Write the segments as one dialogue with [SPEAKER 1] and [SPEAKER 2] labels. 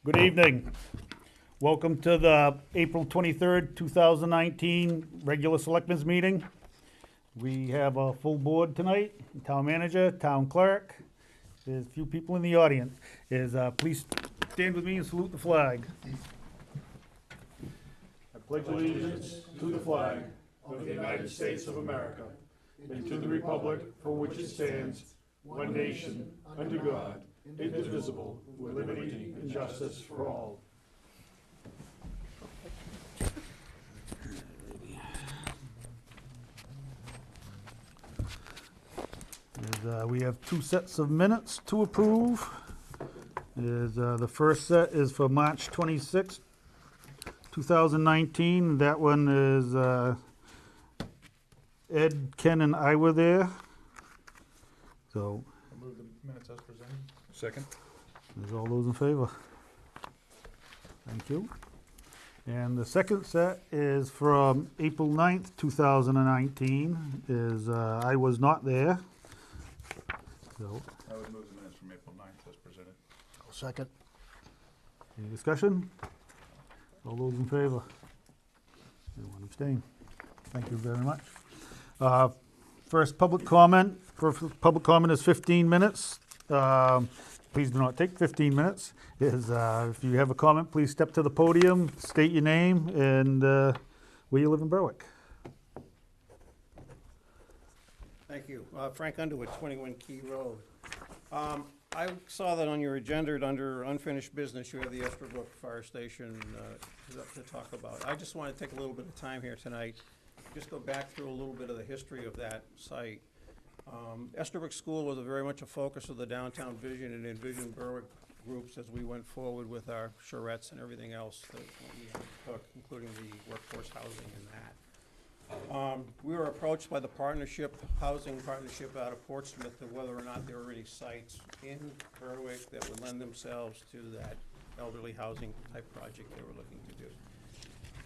[SPEAKER 1] Good evening. Welcome to the April 23rd, 2019 regular selectmen's meeting. We have a full board tonight, town manager, town clerk. There's a few people in the audience. Please stand with me and salute the flag. I pledge allegiance to the flag of the United States of America and to the republic for which it stands, one nation, under God, indivisible, with liberty and justice for all. We have two sets of minutes to approve. The first set is for March 26, 2019. That one is Ed, Ken, and I were there. So,
[SPEAKER 2] I'll move the minutes as presented. Second.
[SPEAKER 1] is all those in favor? Thank you. And the second set is from April 9th, 2019. I was not there. So,
[SPEAKER 2] I would move the minutes from April 9th as presented.
[SPEAKER 3] I'll second.
[SPEAKER 1] any discussion? All those in favor? Anyone abstain? Thank you very much. First public comment. First public comment is 15 minutes. Please do not take 15 minutes. If you have a comment, please step to the podium, state your name, and where you live in Berwick.
[SPEAKER 4] Thank you. Frank Underwood, 21 Key Road. I saw that on your agenda under unfinished business, you have the Estherbrook Fire Station to talk about. I just want to take a little bit of time here tonight, just go back through a little bit of the history of that site. Estherbrook School was very much a focus of the downtown vision and Envision Berwick groups as we went forward with our charrettes and everything else that we took, including the workforce housing and that. We were approached by the housing partnership out of Portsmouth to whether or not there were any sites in Berwick that would lend themselves to that elderly housing type project they were looking to do.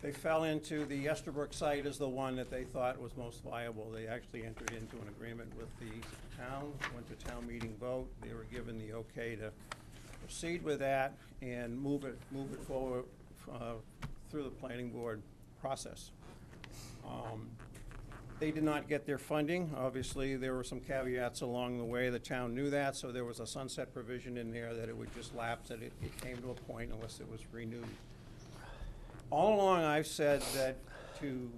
[SPEAKER 4] They fell into the Estherbrook site as the one that they thought was most viable. They actually entered into an agreement with the town, went to town meeting vote. They were given the okay to proceed with that and move it forward through the planning board process. They did not get their funding. Obviously, there were some caveats along the way. The town knew that, so there was a sunset provision in there that it would just lapse, that it came to a point unless it was renewed. All along, I've said that to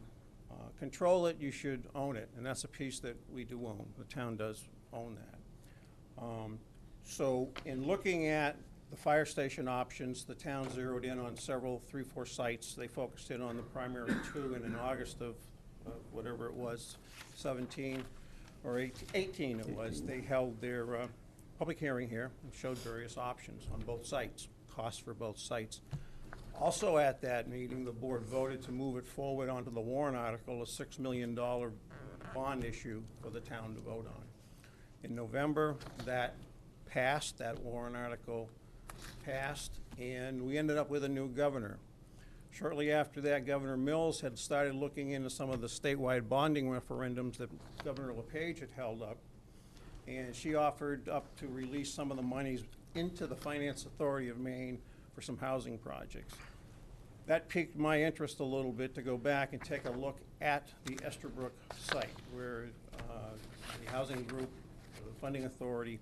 [SPEAKER 4] control it, you should own it, and that's a piece that we do own. The town does own that. So in looking at the fire station options, the town zeroed in on several, 3-4 sites. They focused in on the primary two, and in August of whatever it was, 17 or 18 it was, they held their public hearing here and showed various options on both sites, costs for both sites. Also at that meeting, the board voted to move it forward onto the warrant article, a $6 million bond issue for the town to vote on. In November, that passed, that warrant article passed, and we ended up with a new governor. Shortly after that, Governor Mills had started looking into some of the statewide bonding referendums that Governor LePage had held up, and she offered up to release some of the monies into the Finance Authority of Maine for some housing projects. That piqued my interest a little bit to go back and take a look at the Estherbrook site, where the housing group, the funding authority,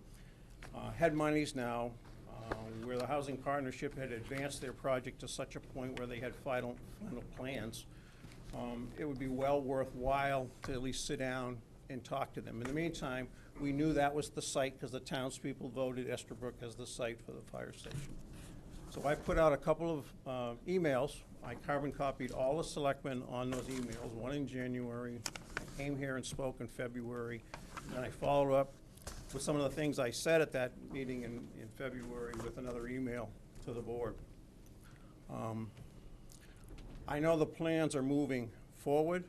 [SPEAKER 4] had monies now, where the housing partnership had advanced their project to such a point where they had final plans. It would be well worthwhile to at least sit down and talk to them. In the meantime, we knew that was the site because the townspeople voted Estherbrook as the site for the fire station. So I put out a couple of emails. I carbon copied all the selectmen on those emails, one in January. I came here and spoke in February, and I followed up with some of the things I said at that meeting in February with another email to the board. I know the plans are moving forward.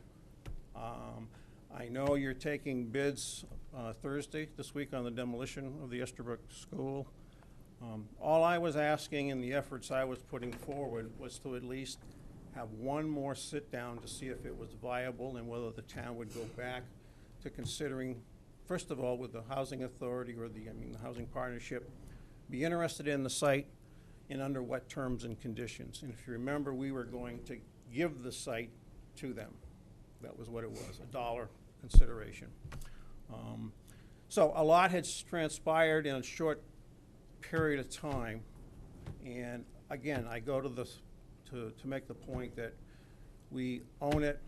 [SPEAKER 4] I know you're taking bids Thursday this week on the demolition of the Estherbrook School. All I was asking in the efforts I was putting forward was to at least have one more sit down to see if it was viable and whether the town would go back to considering, first of all, with the housing authority or the housing partnership, be interested in the site, and under what terms and conditions. And if you remember, we were going to give the site to them. That was what it was, $1 consideration. So a lot has transpired in a short period of time. And again, I go to this to make the point that we own it,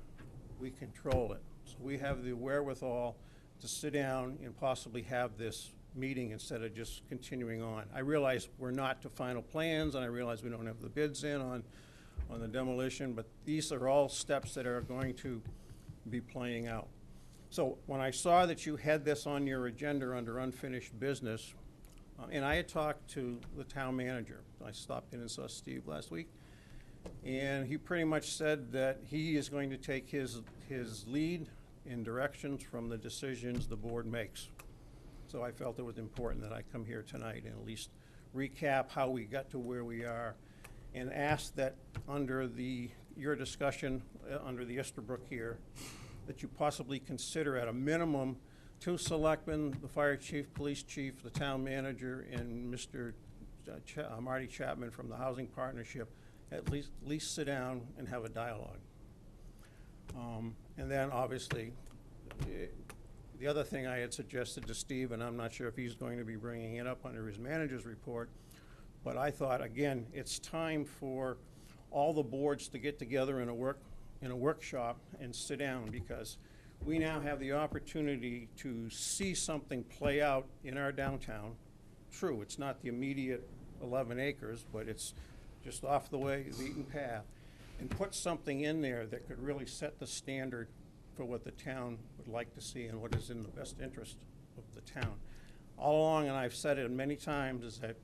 [SPEAKER 4] we control it. So we have the wherewithal to sit down and possibly have this meeting instead of just continuing on. I realize we're not to final plans, and I realize we don't have the bids in on the demolition, but these are all steps that are going to be playing out. So when I saw that you had this on your agenda under unfinished business, and I had talked to the town manager. I stopped in and saw Steve last week, and he pretty much said that he is going to take his lead in directions from the decisions the board makes. So I felt it was important that I come here tonight and at least recap how we got to where we are, and ask that under your discussion under the Estabrook here, that you possibly consider at a minimum 2 selectmen, the fire chief, police chief, the town manager, and Mr. Marty Chapman from the Housing Partnership, at least sit down and have a dialogue. And then obviously, the other thing I had suggested to Steve, and I'm not sure if he's going to be bringing it up under his manager's report, but I thought, again, it's time for all the boards to get together in a workshop and sit down, because we now have the opportunity to see something play out in our downtown. True, it's not the immediate 11 acres, but it's just off the beaten path, and put something in there that could really set the standard for what the town would like to see and what is in the best interest of the town. All along, and I've said it many times, is that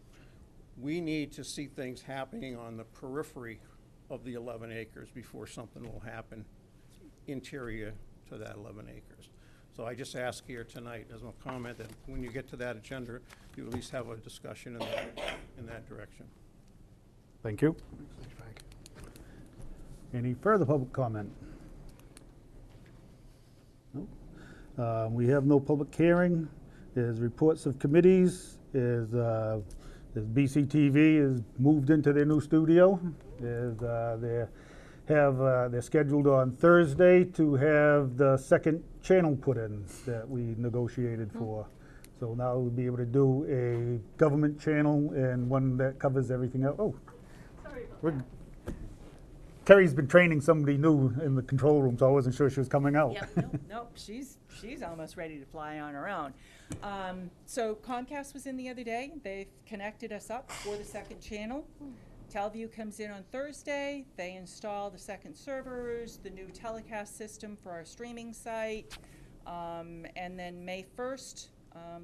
[SPEAKER 4] we need to see things happening on the periphery of the 11 acres before something will happen interior to that 11 acres. So I just ask here tonight, as a comment, that when you get to that agenda, you at least have a discussion in that direction.
[SPEAKER 1] Thank you. Any further public comment? No. We have no public hearing. There's reports of committees. There's BCTV is moved into their new studio. They're scheduled on Thursday to have the second channel put in that we negotiated for. So now we'll be able to do a government channel and one that covers everything else. Oh,
[SPEAKER 3] Sorry about that.
[SPEAKER 1] Terry's been training somebody new in the control room, so I wasn't sure she was coming out.
[SPEAKER 3] Yep, nope, she's almost ready to fly on her own. So Comcast was in the other day. They've connected us up for the second channel. Telview comes in on Thursday. They install the second servers, the new telecast system for our streaming site. And then May 1st,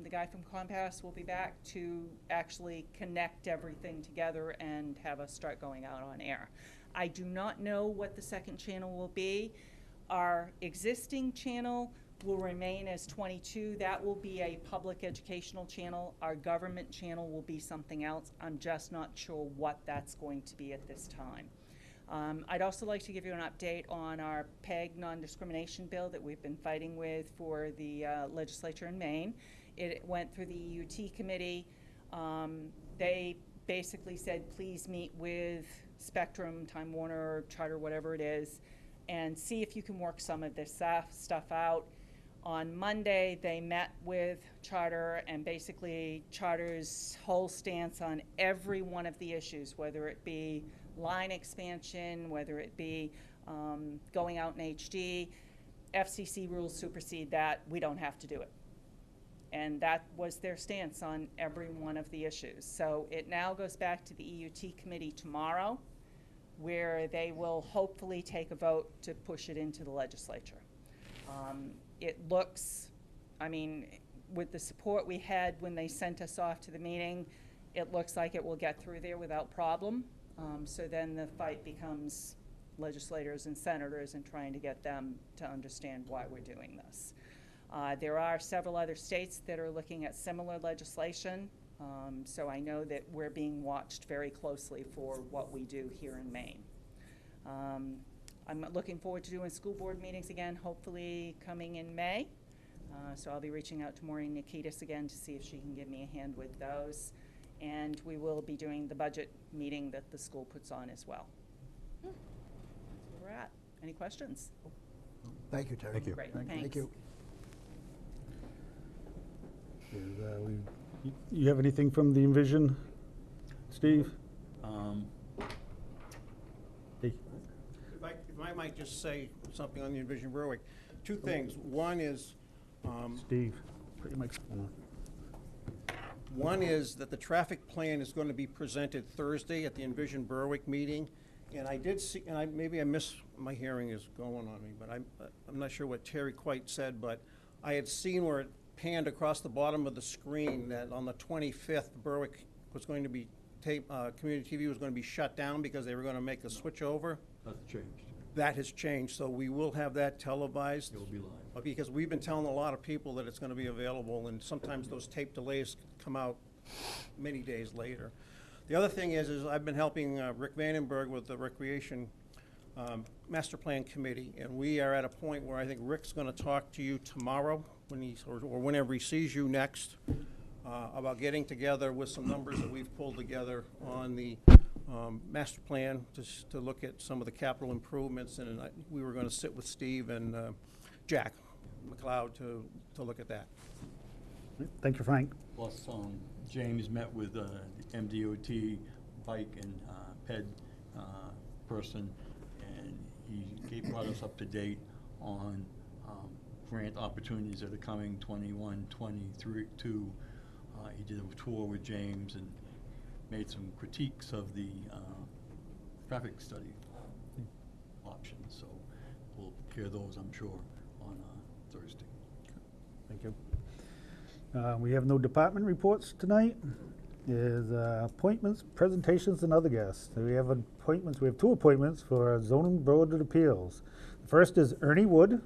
[SPEAKER 3] the guy from Comcast will be back to actually connect everything together and have us start going out on air. I do not know what the second channel will be. Our existing channel will remain as 22. That will be a public educational channel. Our government channel will be something else. I'm just not sure what that's going to be at this time. I'd also like to give you an update on our PEG non-discrimination bill that we've been fighting with for the legislature in Maine. It went through the EUT committee. They basically said, please meet with Spectrum, Time Warner, Charter, whatever it is, and see if you can work some of this stuff out. On Monday, they met with Charter, and basically Charter's whole stance on every one of the issues, whether it be line expansion, whether it be going out in HD, FCC rules supersede that. We don't have to do it. And that was their stance on every one of the issues. So it now goes back to the EUT committee tomorrow, where they will hopefully take a vote to push it into the legislature. It looks, I mean, with the support we had when they sent us off to the meeting, it looks like it will get through there without problem. So then the fight becomes legislators and senators and trying to get them to understand why we're doing this. There are several other states that are looking at similar legislation. So I know that we're being watched very closely for what we do here in Maine. I'm looking forward to doing school board meetings again, hopefully coming in May. So I'll be reaching out to Maureen Nikitas again to see if she can give me a hand with those. And we will be doing the budget meeting that the school puts on as well. That's where we're at. Any questions?
[SPEAKER 5] Thank you, Terry.
[SPEAKER 1] Thank you.
[SPEAKER 3] Great,
[SPEAKER 1] Thank
[SPEAKER 3] thanks.
[SPEAKER 5] Thank you.
[SPEAKER 1] You have anything from the Envision, Steve? Hey.
[SPEAKER 4] If I might just say something on the Envision Berwick. Two things. One is,
[SPEAKER 1] Steve, put your microphone on.
[SPEAKER 4] one is that the traffic plan is going to be presented Thursday at the Envision Berwick meeting. And I did see, and maybe I missed, my hearing is going on me, but I'm not sure what Terry quite said, but I had seen where it panned across the bottom of the screen that on the 25th, Berwick was going to be, community TV was going to be shut down because they were going to make a switch over.
[SPEAKER 6] That's changed.
[SPEAKER 4] That has changed, so we will have that televised.
[SPEAKER 6] It will be live.
[SPEAKER 4] Because we've been telling a lot of people that it's gonna be available, and sometimes those tape delays come out many days later. The other thing is I've been helping Rick Vandenberg with the Recreation Master Plan Committee, and we are at a point where I think Rick's gonna talk to you tomorrow, or whenever he sees you next, about getting together with some numbers that we've pulled together on the master plan to look at some of the capital improvements, and we were gonna sit with Steve and Jack McLeod to look at that.
[SPEAKER 1] Thank you, Frank.
[SPEAKER 6] Plus, James met with the MDOT bike and ped person, and he brought us up to date on grant opportunities that are coming 21, 23. He did a tour with James and made some critiques of the traffic study options. So we'll hear those, I'm sure, on Thursday.
[SPEAKER 1] Thank you. We have no department reports tonight. Is appointments, presentations, and other guests. So we have appointments. We have two appointments for zoning board of appeals. The first is Ernie Wood.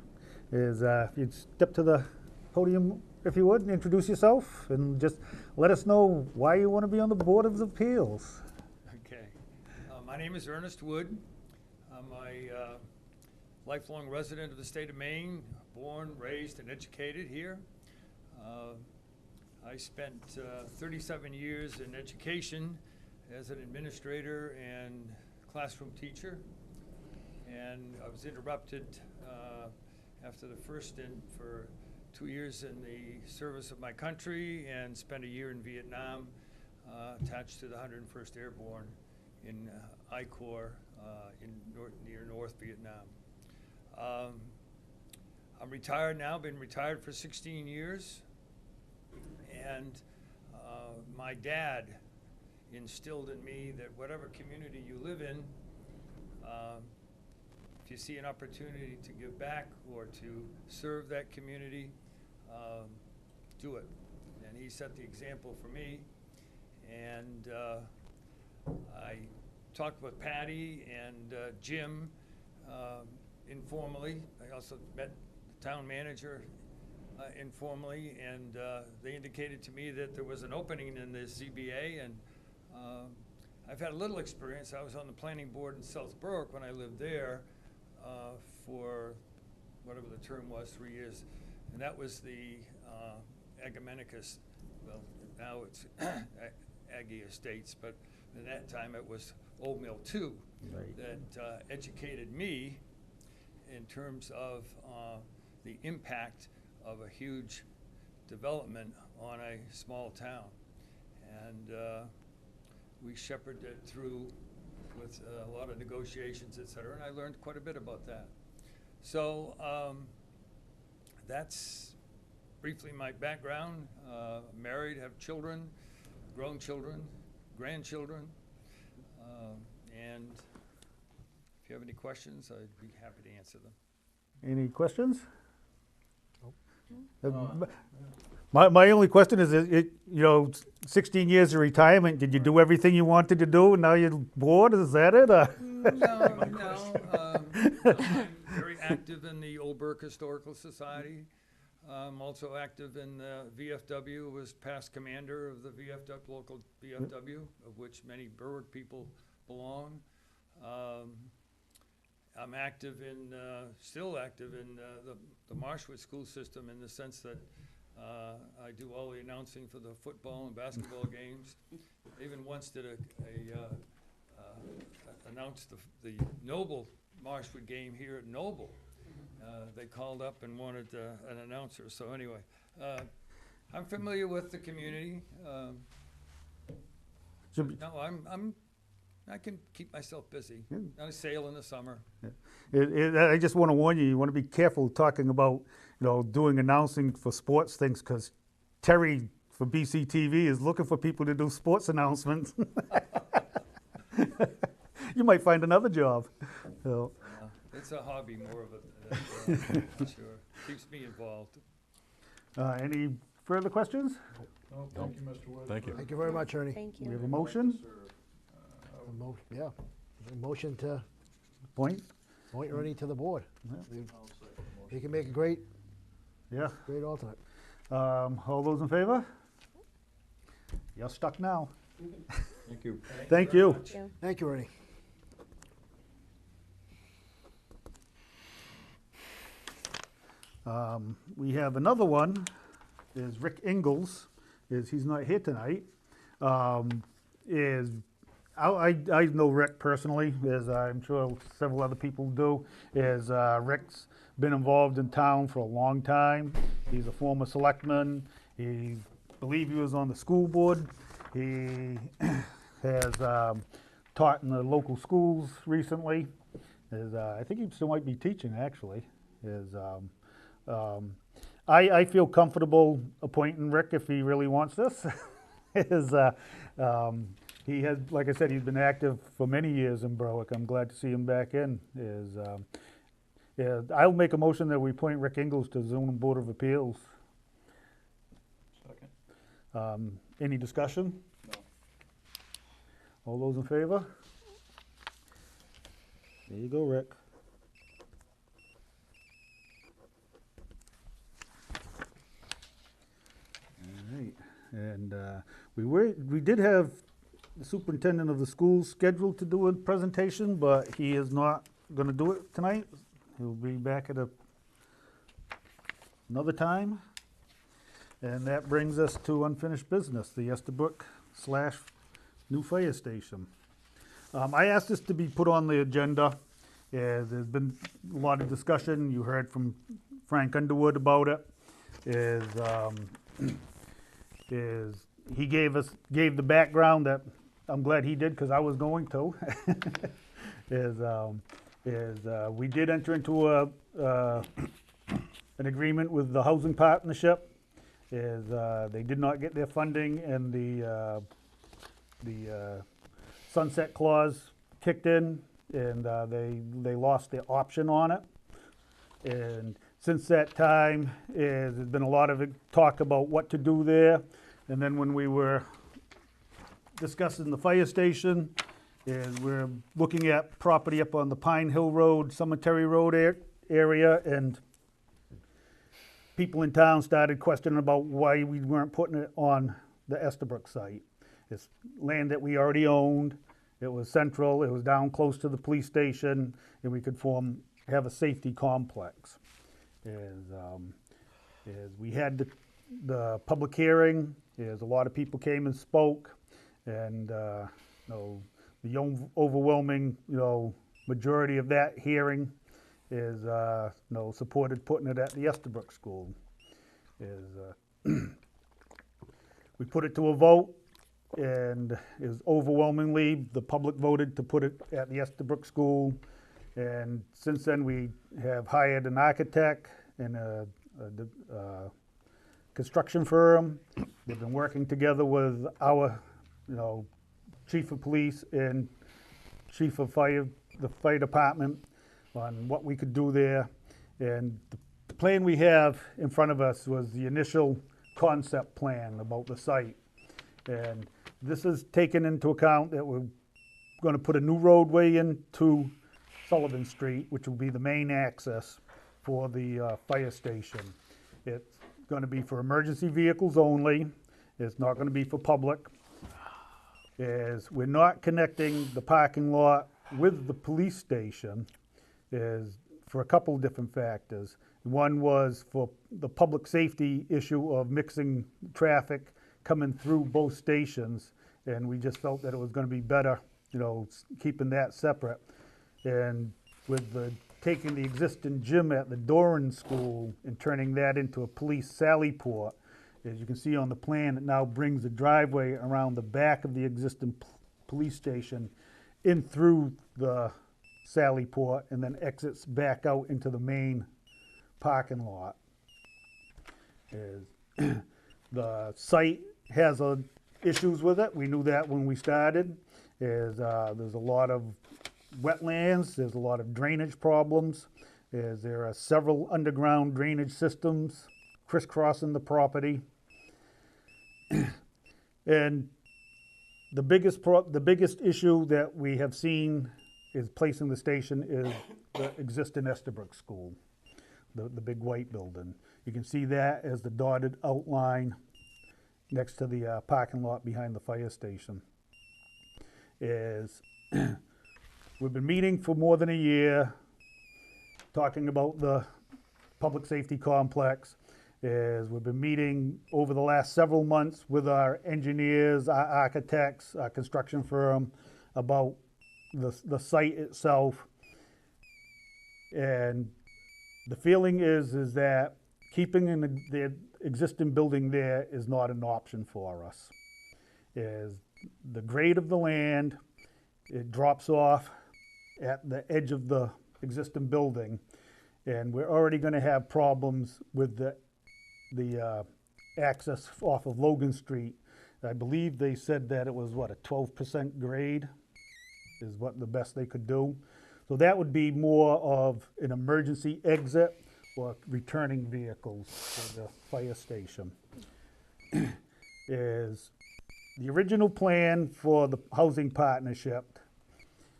[SPEAKER 1] Is if you'd step to the podium, if you would, and introduce yourself, and just let us know why you want to be on the board of appeals.
[SPEAKER 7] Okay. My name is Ernest Wood. I'm a lifelong resident of the state of Maine, born, raised, and educated here. I spent 37 years in education as an administrator and classroom teacher, and I was interrupted after the first stint for 2 years in the service of my country, and spent a year in Vietnam, attached to the 101st Airborne in I Corps near North Vietnam. I'm retired now, been retired for 16 years, and my dad instilled in me that whatever community you live in, if you see an opportunity to give back or to serve that community, do it. And he set the example for me. And I talked with Patty and Jim informally. I also met the town manager informally, and they indicated to me that there was an opening in the ZBA, and I've had a little experience. I was on the planning board in South Berwick when I lived there for whatever the term was, 3 years, and that was the Agamenicus, well, now it's Aggie Estates, but at that time it was Old Mill 2
[SPEAKER 1] Right.
[SPEAKER 7] that educated me in terms of the impact of a huge development on a small town. And we shepherded it through with a lot of negotiations, et cetera, and I learned quite a bit about that. So that's briefly my background. Married, have children, grown children, grandchildren, and if you have any questions, I'd be happy to answer them.
[SPEAKER 1] Any questions? My only question is, 16 years of retirement, did you do everything you wanted to do and now you're bored? Is that it?
[SPEAKER 7] No. I'm very active in the Old Burke Historical Society. I'm also active in the VFW, was past commander of the VFW, local VFW, of which many Berwick people belong. I'm active in, still active in the Marshwood school system, in the sense that I do all the announcing for the football and basketball games. I even once did a announced the Noble Marshwood game here at Noble. They called up and wanted an announcer, so anyway, I'm familiar with the community.
[SPEAKER 1] Should be-
[SPEAKER 7] No, I can keep myself busy. I sail in the summer.
[SPEAKER 1] I just want to warn you, you want to be careful talking about, doing announcing for sports things, because Terry for BCTV is looking for people to do sports announcements. You might find another job. So,
[SPEAKER 7] It's a hobby more of it, sure. Keeps me involved.
[SPEAKER 1] any further questions?
[SPEAKER 2] No, thank you, Mr. Wood.
[SPEAKER 5] Thank you.
[SPEAKER 8] Thank you very much, Ernie.
[SPEAKER 9] Thank
[SPEAKER 1] We
[SPEAKER 9] you.
[SPEAKER 1] have a motion,
[SPEAKER 8] Yeah, a motion to
[SPEAKER 1] point?
[SPEAKER 8] appoint Ernie to the board.
[SPEAKER 1] Yeah.
[SPEAKER 8] He can make a great
[SPEAKER 1] Yeah.
[SPEAKER 8] alternate.
[SPEAKER 1] All those in favor? You're stuck now.
[SPEAKER 6] Thank you.
[SPEAKER 1] Thank
[SPEAKER 7] very
[SPEAKER 1] you.
[SPEAKER 7] much.
[SPEAKER 9] Yeah.
[SPEAKER 8] Thank you, Ernie.
[SPEAKER 1] We have another one, is Rick Ingalls, he's not here tonight. I know Rick personally, as I'm sure several other people do, Rick's been involved in town for a long time. He's a former selectman. Believe he was on the school board. He has taught in the local schools recently. I think he still might be teaching, actually. I feel comfortable appointing Rick if he really wants this. He has, like I said, he's been active for many years in Berwick. I'm glad to see him back in. I'll make a motion that we appoint Rick Ingalls to zoning board of appeals.
[SPEAKER 2] Second.
[SPEAKER 1] Any discussion?
[SPEAKER 2] No.
[SPEAKER 1] All those in favor? There you go, Rick. All right, and we did have the superintendent of the schools scheduled to do a presentation, but he is not gonna do it tonight. He'll be back at another time. And that brings us to unfinished business, the Estabrook / new fire station. I asked this to be put on the agenda. There's been a lot of discussion. You heard from Frank Underwood about it. He gave the background that I'm glad he did, because I was going to. We did enter into an agreement with the housing partnership. They did not get their funding, and the sunset clause kicked in, and they lost their option on it. And since that time, there's been a lot of talk about what to do there. And then when we were discussing the fire station, we're looking at property up on the Pine Hill Road, Cemetery Road area, and people in town started questioning about why we weren't putting it on the Estabrook site. It's land that we already owned. It was central, it was down close to the police station, and we could have a safety complex. We had the public hearing, a lot of people came and spoke, and the overwhelming majority of that hearing supported putting it at the Estabrook School. We put it to a vote, and overwhelmingly the public voted to put it at the Estabrook School. And since then, we have hired an architect and a construction firm. They've been working together with our, chief of police and chief of fire, the fire department, on what we could do there. And the plan we have in front of us was the initial concept plan about the site. And this is taken into account that we're going to put a new roadway into Sullivan Street, which will be the main access for the fire station. It's going to be for emergency vehicles only. It's not going to be for public. We're not connecting the parking lot with the police station for a couple of different factors. One was for the public safety issue of mixing traffic coming through both stations, and we just felt that it was going to be better keeping that separate. And with taking the existing gym at the Doran School and turning that into a police sally port, as you can see on the plan, it now brings the driveway around the back of the existing police station in through the sally port and then exits back out into the main parking lot. The site has issues with it. We knew that when we started. There's a lot of wetlands, there's a lot of drainage problems. There are several underground drainage systems crisscrossing the property. And the biggest issue that we have seen is placing the station is the existing Estabrook School, the big white building. You can see that as the dotted outline next to the parking lot behind the fire station. We've been meeting for more than a year, talking about the public safety complex. We've been meeting over the last several months with our engineers, our architects, our construction firm about the site itself. And the feeling is that keeping the existing building there is not an option for us. The grade of the land, it drops off at the edge of the existing building, and we're already going to have problems with the access off of Logan Street. I believe they said that it was, a 12% grade is what the best they could do. So that would be more of an emergency exit or returning vehicles for the fire station. The original plan for the housing partnership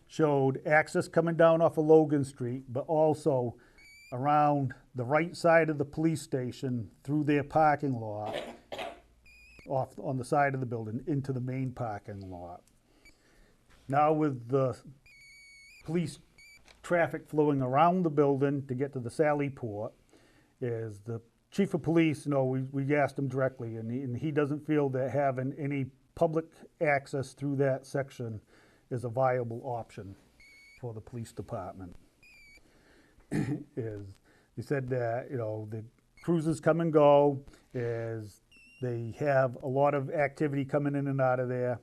[SPEAKER 1] showed access coming down off of Logan Street, but also around the right side of the police station through their parking lot, off on the side of the building into the main parking lot. Now with the police traffic flowing around the building to get to the Sally Port, is the chief of police, we asked him directly, and he doesn't feel that having any public access through that section is a viable option for the police department. He said that, the cruisers come and go, they have a lot of activity coming in and out of there,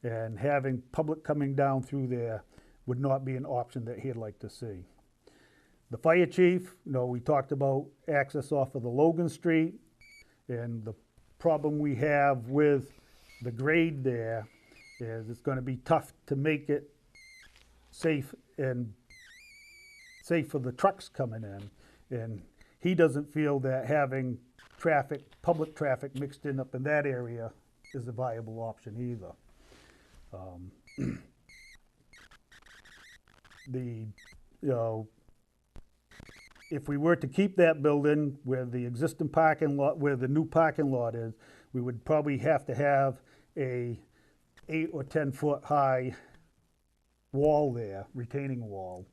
[SPEAKER 1] and having public coming down through there would not be an option that he'd like to see. The fire chief, we talked about access off of the Logan Street, and the problem we have with the grade there is it's going to be tough to make it safe for the trucks coming in. And he doesn't feel that having public traffic mixed in up in that area is a viable option either. If we were to keep that building where the existing parking lot, where the new parking lot is, we would probably have to have a 8 or 10 foot high wall there, retaining wall,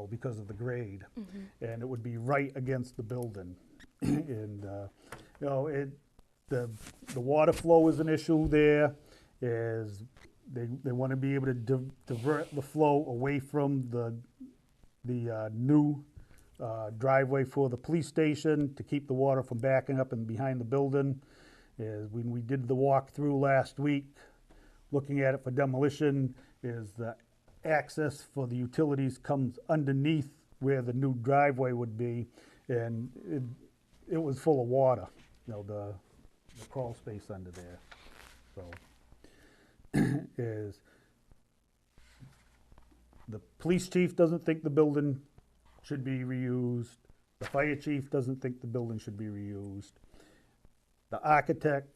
[SPEAKER 1] because of the grade. And it would be right against the building. And, the water flow is an issue there. They want to be able to divert the flow away from the new driveway for the police station to keep the water from backing up and behind the building. When we did the walkthrough last week, looking at it for demolition, the access for the utilities comes underneath where the new driveway would be, and it was full of water, the crawl space under there. So the police chief doesn't think the building should be reused. The fire chief doesn't think the building should be reused. The architect,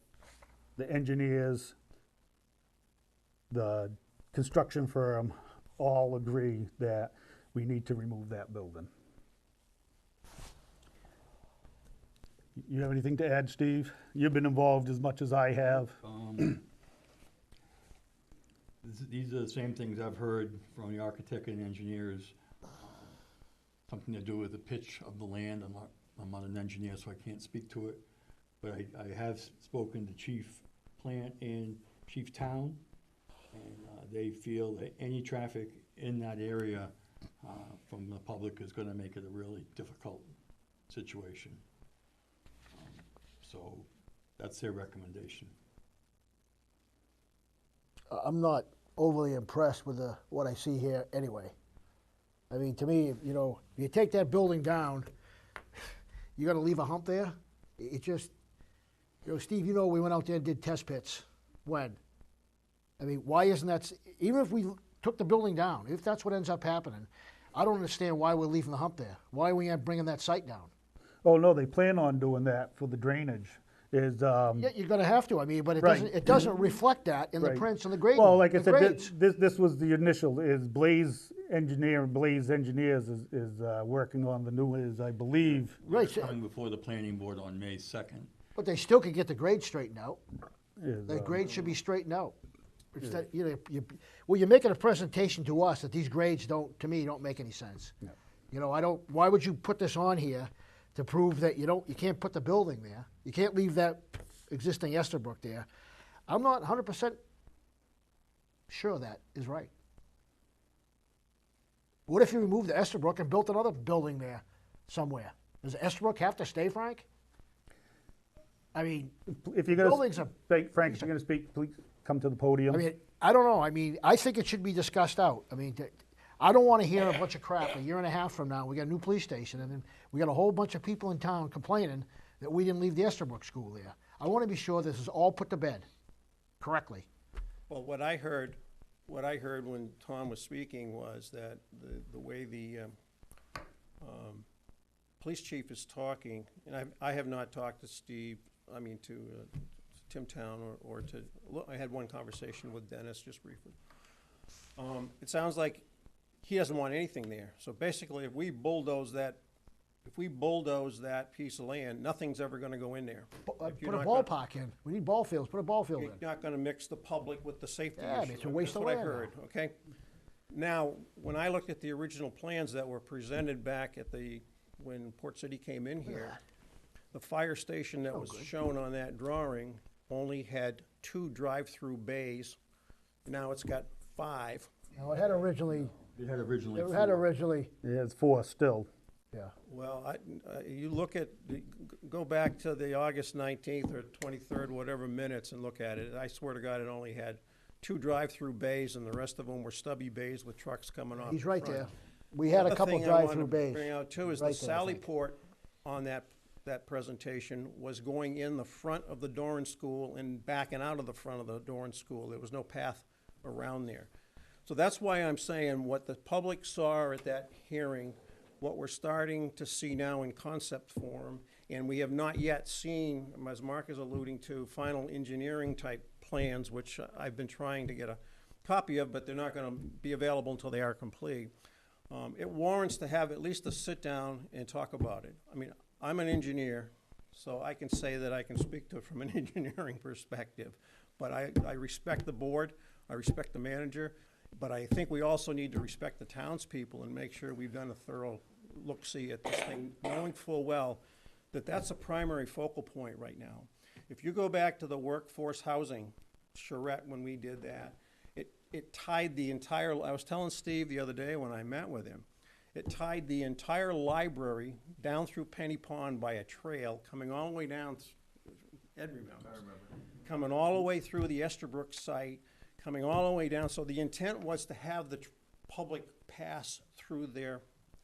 [SPEAKER 1] the engineers, the construction firm all agree that we need to remove that building. You have anything to add, Steve? You've been involved as much as I have.
[SPEAKER 6] These are the same things I've heard from the architect and engineers. Something to do with the pitch of the land. I'm not an engineer, so I can't speak to it. But I have spoken to Chief Plant and Chief Town, and They feel that any traffic in that area from the public is gonna make it a really difficult situation. So that's their recommendation.
[SPEAKER 8] I'm not overly impressed with what I see here anyway. I mean, to me, you know, if you take that building down, you gotta leave a hump there. It just, you know, Steve, you know, we went out there and did test pits. When? I mean, why isn't that, even if we took the building down, if that's what ends up happening, I don't understand why we're leaving the hump there. Why are we bringing that site down?
[SPEAKER 1] Oh, no, they plan on doing that for the drainage, is,
[SPEAKER 8] Yeah, you're gonna have to, I mean, but
[SPEAKER 1] Right.
[SPEAKER 8] it doesn't reflect that in the
[SPEAKER 1] Right.
[SPEAKER 8] prints and the grading.
[SPEAKER 1] well, like I
[SPEAKER 8] the
[SPEAKER 1] said,
[SPEAKER 8] grades.
[SPEAKER 1] this was the initial, is Blaze Engineers is working on the new, is, I believe,
[SPEAKER 8] Right,
[SPEAKER 6] It's coming before the planning board on May 2nd.
[SPEAKER 8] but they still could get the grade straightened out.
[SPEAKER 1] is,
[SPEAKER 8] The grades should be straightened out. Instead, you know, well, you're making a presentation to us that these grades don't, to me, don't make any sense.
[SPEAKER 1] No.
[SPEAKER 8] You know, why would you put this on here to prove that you can't put the building there? You can't leave that existing Estherbrook there. I'm not 100% sure that is right. What if you removed the Estherbrook and built another building there somewhere? Does Estherbrook have to stay, Frank? I mean,
[SPEAKER 1] if you're gonna
[SPEAKER 8] buildings are
[SPEAKER 1] speak, Frank, if you're gonna speak, please come to the podium.
[SPEAKER 8] I mean, I don't know. I mean, I think it should be discussed out. I mean, I don't want to hear a bunch of crap a year and a half from now. We got a new police station, and then we got a whole bunch of people in town complaining that we didn't leave the Estherbrook school there. I want to be sure this is all put to bed correctly.
[SPEAKER 4] Well, what I heard when Tom was speaking was that the way the police chief is talking, and I have not talked to Steve, I mean to Tim Town or to, I had one conversation with Dennis just briefly. It sounds like he doesn't want anything there. So basically, if we bulldoze that piece of land, nothing's ever gonna go in there. If you're
[SPEAKER 8] Put a
[SPEAKER 4] not
[SPEAKER 8] ball
[SPEAKER 4] gonna-
[SPEAKER 8] park in. We need ball fields. Put a ball field
[SPEAKER 4] You're
[SPEAKER 8] in.
[SPEAKER 4] not gonna mix the public with the safety
[SPEAKER 8] Yeah, I mean,
[SPEAKER 4] issue.
[SPEAKER 8] it's a waste of
[SPEAKER 4] That's
[SPEAKER 8] land
[SPEAKER 4] what
[SPEAKER 8] now.
[SPEAKER 4] I heard, okay? Now, when I looked at the original plans that were presented back at when Port City came in here, the fire station that was shown on that drawing only had 2 drive-through bays. Now it's got 5.
[SPEAKER 8] Now, it had originally,
[SPEAKER 6] It had originally
[SPEAKER 8] it had
[SPEAKER 6] four.
[SPEAKER 8] originally,
[SPEAKER 1] Yeah, it's 4 still.
[SPEAKER 8] yeah.
[SPEAKER 4] Well, you look at, go back to the August 19th or 23rd, whatever minutes, and look at it. I swear to God, it only had 2 drive-through bays, and the rest of them were stubby bays with trucks coming off
[SPEAKER 8] He's
[SPEAKER 4] the
[SPEAKER 8] right
[SPEAKER 4] front.
[SPEAKER 8] there. We had a
[SPEAKER 4] Other
[SPEAKER 8] couple
[SPEAKER 4] thing I wanna
[SPEAKER 8] drive-through bays.
[SPEAKER 4] Bring out too is
[SPEAKER 8] Right
[SPEAKER 4] the
[SPEAKER 8] there, I
[SPEAKER 4] Sally
[SPEAKER 8] think.
[SPEAKER 4] port on that presentation was going in the front of the Doran School and backing out of the front of the Doran School. There was no path around there. So that's why I'm saying what the public saw at that hearing, what we're starting to see now in concept form, and we have not yet seen, as Mark is alluding to, final engineering type plans, which I've been trying to get a copy of, but they're not gonna be available until they are complete. It warrants to have at least a sit-down and talk about it. I mean, I'm an engineer, so I can say that I can speak to it from an engineering perspective. But I respect the board, I respect the manager, but I think we also need to respect the townspeople and make sure we've done a thorough look-see at this thing, knowing full well that that's a primary focal point right now. If you go back to the workforce housing charrette when we did that, it tied the entire, I was telling Steve the other day when I met with him, it tied the entire library down through Penny Pond by a trail, coming all the way down, Ed remembers. Coming all the way through the Estherbrook site, coming all the way down. So the intent was to have the public pass through there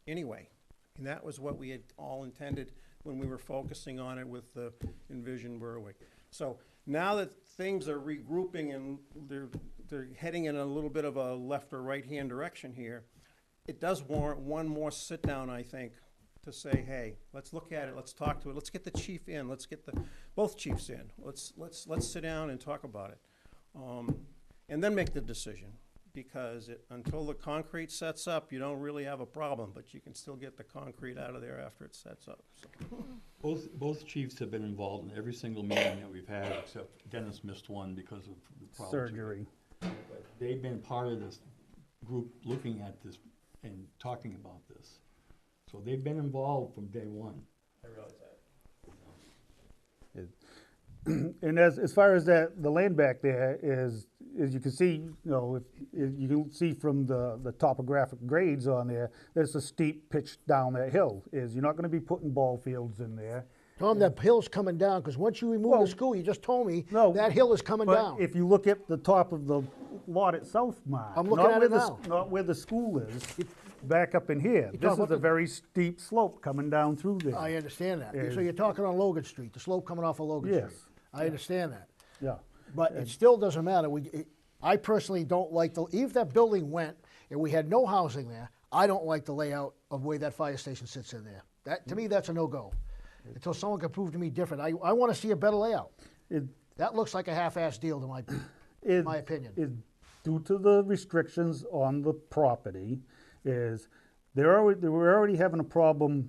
[SPEAKER 4] anyway. And that was what we had all intended when we were focusing on it with the Envision Berwick. So now that things are regrouping and they're heading in a little bit of a left or right-hand direction here, it does warrant one more sit-down, I think, to say, hey, let's look at it, let's talk to it, let's get the chief in, let's get both chiefs in. Let's sit down and talk about it. And then make the decision, because until the concrete sets up, you don't really have a problem, but you can still get the concrete out of there after it sets up. So.
[SPEAKER 6] Both chiefs have been involved in every single meeting that we've had, except Dennis missed one because of the problems.
[SPEAKER 1] Surgery.
[SPEAKER 6] But they've been part of this group looking at this and talking about this. So they've been involved from day one.
[SPEAKER 4] I realize that.
[SPEAKER 1] And as far as the land back there is, as you can see, if you can see from the topographic grades on there, there's a steep pitch down that hill. You're not gonna be putting ball fields in there.
[SPEAKER 8] Tom, that hill's coming down, because once you remove
[SPEAKER 1] Well,
[SPEAKER 8] the school, you just told me,
[SPEAKER 1] No,
[SPEAKER 8] that hill is coming
[SPEAKER 1] But
[SPEAKER 8] down.
[SPEAKER 1] if you look at the top of the lot itself, Mark.
[SPEAKER 8] I'm looking
[SPEAKER 1] not
[SPEAKER 8] at
[SPEAKER 1] where
[SPEAKER 8] it
[SPEAKER 1] the s-
[SPEAKER 8] now.
[SPEAKER 1] Not where the school is, back up in here.
[SPEAKER 8] talking
[SPEAKER 1] This is
[SPEAKER 8] about
[SPEAKER 1] a
[SPEAKER 8] the-
[SPEAKER 1] very steep slope coming down through there.
[SPEAKER 8] I understand that.
[SPEAKER 1] Is-
[SPEAKER 8] So you're talking on Logan Street, the slope coming off of Logan
[SPEAKER 1] Yes.
[SPEAKER 8] Street. I understand that.
[SPEAKER 1] Yeah.
[SPEAKER 8] But it still doesn't matter. I personally don't like even if that building went and we had no housing there, I don't like the layout of where that fire station sits in there. That, to me, that's a no-go. Until someone can prove to me different. I want to see a better layout.
[SPEAKER 1] It-
[SPEAKER 8] That looks like a half-assed deal to
[SPEAKER 1] is-
[SPEAKER 8] my opinion.
[SPEAKER 1] Is due to the restrictions on the property, is they were already having a problem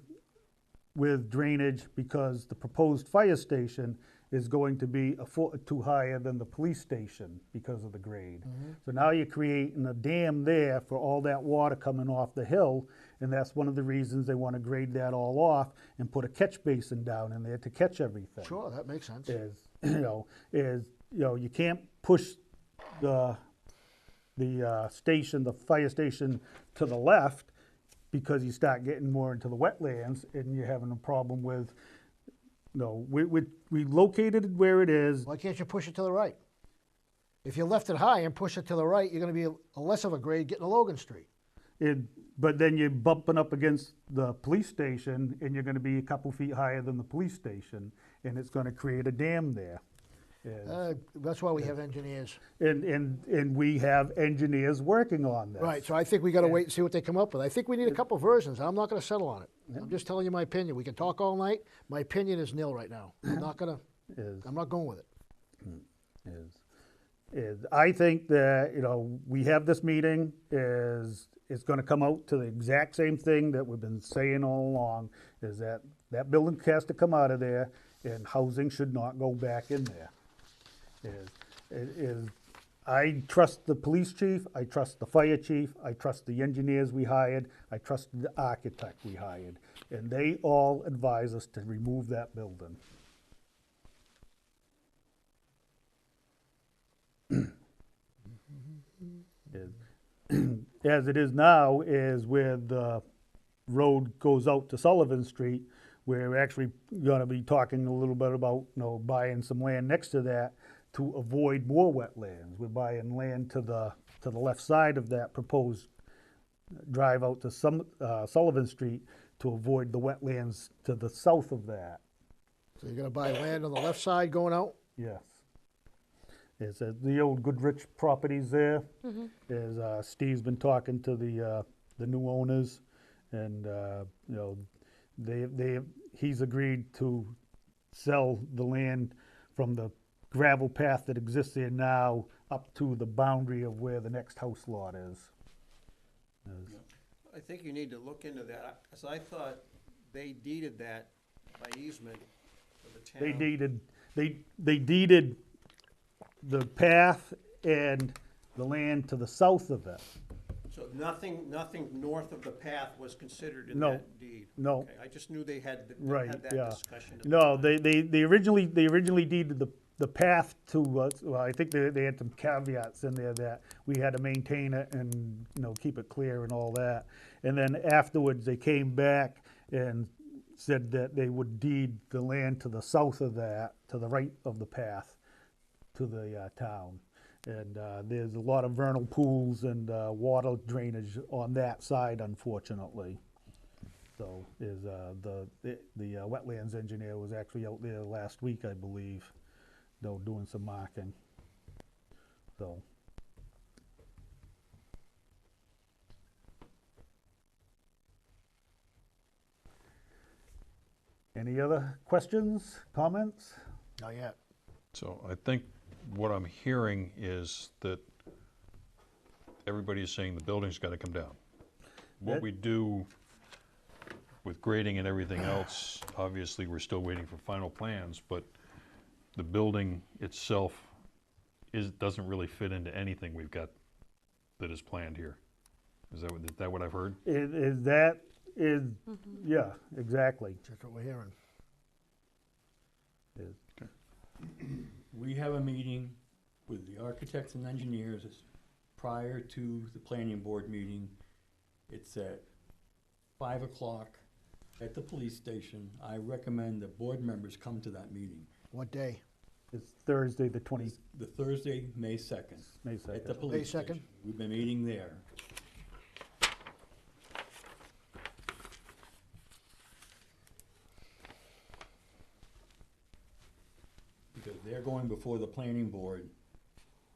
[SPEAKER 1] with drainage because the proposed fire station is going to be a foot or two higher than the police station because of the grade. So now you're creating a dam there for all that water coming off the hill, and that's one of the reasons they want to grade that all off and put a catch basin down in there to catch everything.
[SPEAKER 8] Sure, that makes sense.
[SPEAKER 1] You can't push the station, the fire station to the left because you start getting more into the wetlands and you're having a problem with, we located it where it is.
[SPEAKER 8] Why can't you push it to the right? If you left it high and push it to the right, you're going to be a less of a grade getting to Logan Street.
[SPEAKER 1] But then you're bumping up against the police station and you're gonna be a couple feet higher than the police station, and it's gonna create a dam there.
[SPEAKER 8] That's why we have engineers.
[SPEAKER 1] And we have engineers working on this.
[SPEAKER 8] Right, so I think we got to wait and see what they come up with. I think we need a couple versions. I'm not going to settle on it. I'm just telling you my opinion. We can talk all night. My opinion is nil right now. I'm not going with it.
[SPEAKER 1] I think that, we have this meeting, it's gonna come out to the exact same thing that we've been saying all along, is that that building has to come out of there and housing should not go back in there. I trust the police chief, I trust the fire chief, I trust the engineers we hired, I trust the architect we hired, and they all advise us to remove that building. As it is now, is where the road goes out to Sullivan Street, we're actually gonna be talking a little bit about, buying some land next to that to avoid more wetlands. We're buying land to the left side of that proposed drive out to Sullivan Street to avoid the wetlands to the south of that.
[SPEAKER 8] So you're going to buy land on the left side going out?
[SPEAKER 1] Yes. It's the old Goodrich properties there. Steve's been talking to the new owners, and he's agreed to sell the land from the gravel path that exists there now up to the boundary of where the next house lot is.
[SPEAKER 4] I think you need to look into that, because I thought they deeded that by easement to the town.
[SPEAKER 1] They deeded the path and the land to the south of it.
[SPEAKER 4] So nothing north of the path was considered in
[SPEAKER 1] No,
[SPEAKER 4] that deed?
[SPEAKER 1] no.
[SPEAKER 4] Okay, I just knew they had
[SPEAKER 1] Right,
[SPEAKER 4] that
[SPEAKER 1] yeah.
[SPEAKER 4] discussion. at the
[SPEAKER 1] No,
[SPEAKER 4] time.
[SPEAKER 1] they originally deeded the path to, well, I think they had some caveats in there that we had to maintain it and, keep it clear and all that. And then afterwards, they came back and said that they would deed the land to the south of that, to the right of the path, to the town. And there's a lot of vernal pools and water drainage on that side, unfortunately. So the wetlands engineer was actually out there last week, I believe, doing some marking. So. Any other questions, comments?
[SPEAKER 8] Not yet.
[SPEAKER 2] So I think what I'm hearing is that everybody is saying the building's gotta come down. What
[SPEAKER 1] That-
[SPEAKER 2] we do with grading and everything else, obviously, we're still waiting for final plans, but the building itself doesn't really fit into anything we've got that is planned here. Is that what I've heard?
[SPEAKER 1] Yeah, exactly.
[SPEAKER 8] That's what we're hearing.
[SPEAKER 6] We have a meeting with the architects and engineers prior to the planning board meeting. It's at 5 o'clock at the police station. I recommend that board members come to that meeting.
[SPEAKER 8] What day?
[SPEAKER 1] It's Thursday, the 20,
[SPEAKER 6] The Thursday, May 2nd.
[SPEAKER 1] May
[SPEAKER 6] At the
[SPEAKER 1] 2nd.
[SPEAKER 6] police
[SPEAKER 8] 2nd?
[SPEAKER 6] station. We've been meeting there. Because they're going before the planning board,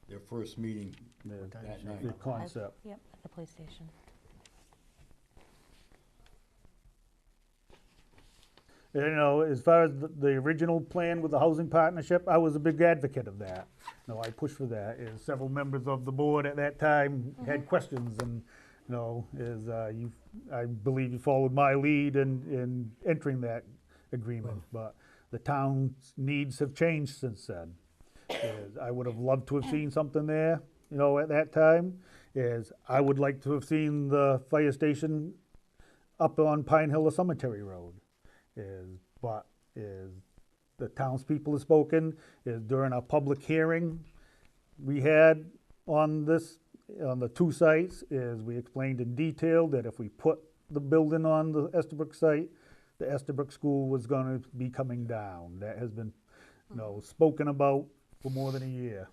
[SPEAKER 6] their first meeting that night.
[SPEAKER 1] The concept.
[SPEAKER 5] Yep, at the police station.
[SPEAKER 1] You know, as far as the original plan with the housing partnership, I was a big advocate of that. No, I pushed for that, is several members of the board at that time had questions, and, you know, I believe you followed my lead in entering that agreement, but the town's needs have changed since then. I would have loved to have seen something there, you know, at that time, I would like to have seen the fire station up on Pine Hill or Cemetery Road. But the townspeople have spoken, during a public hearing we had on the two sites, we explained in detail that if we put the building on the Estabrook site, the Estabrook School was gonna be coming down. That has been, you know, spoken about for more than a year.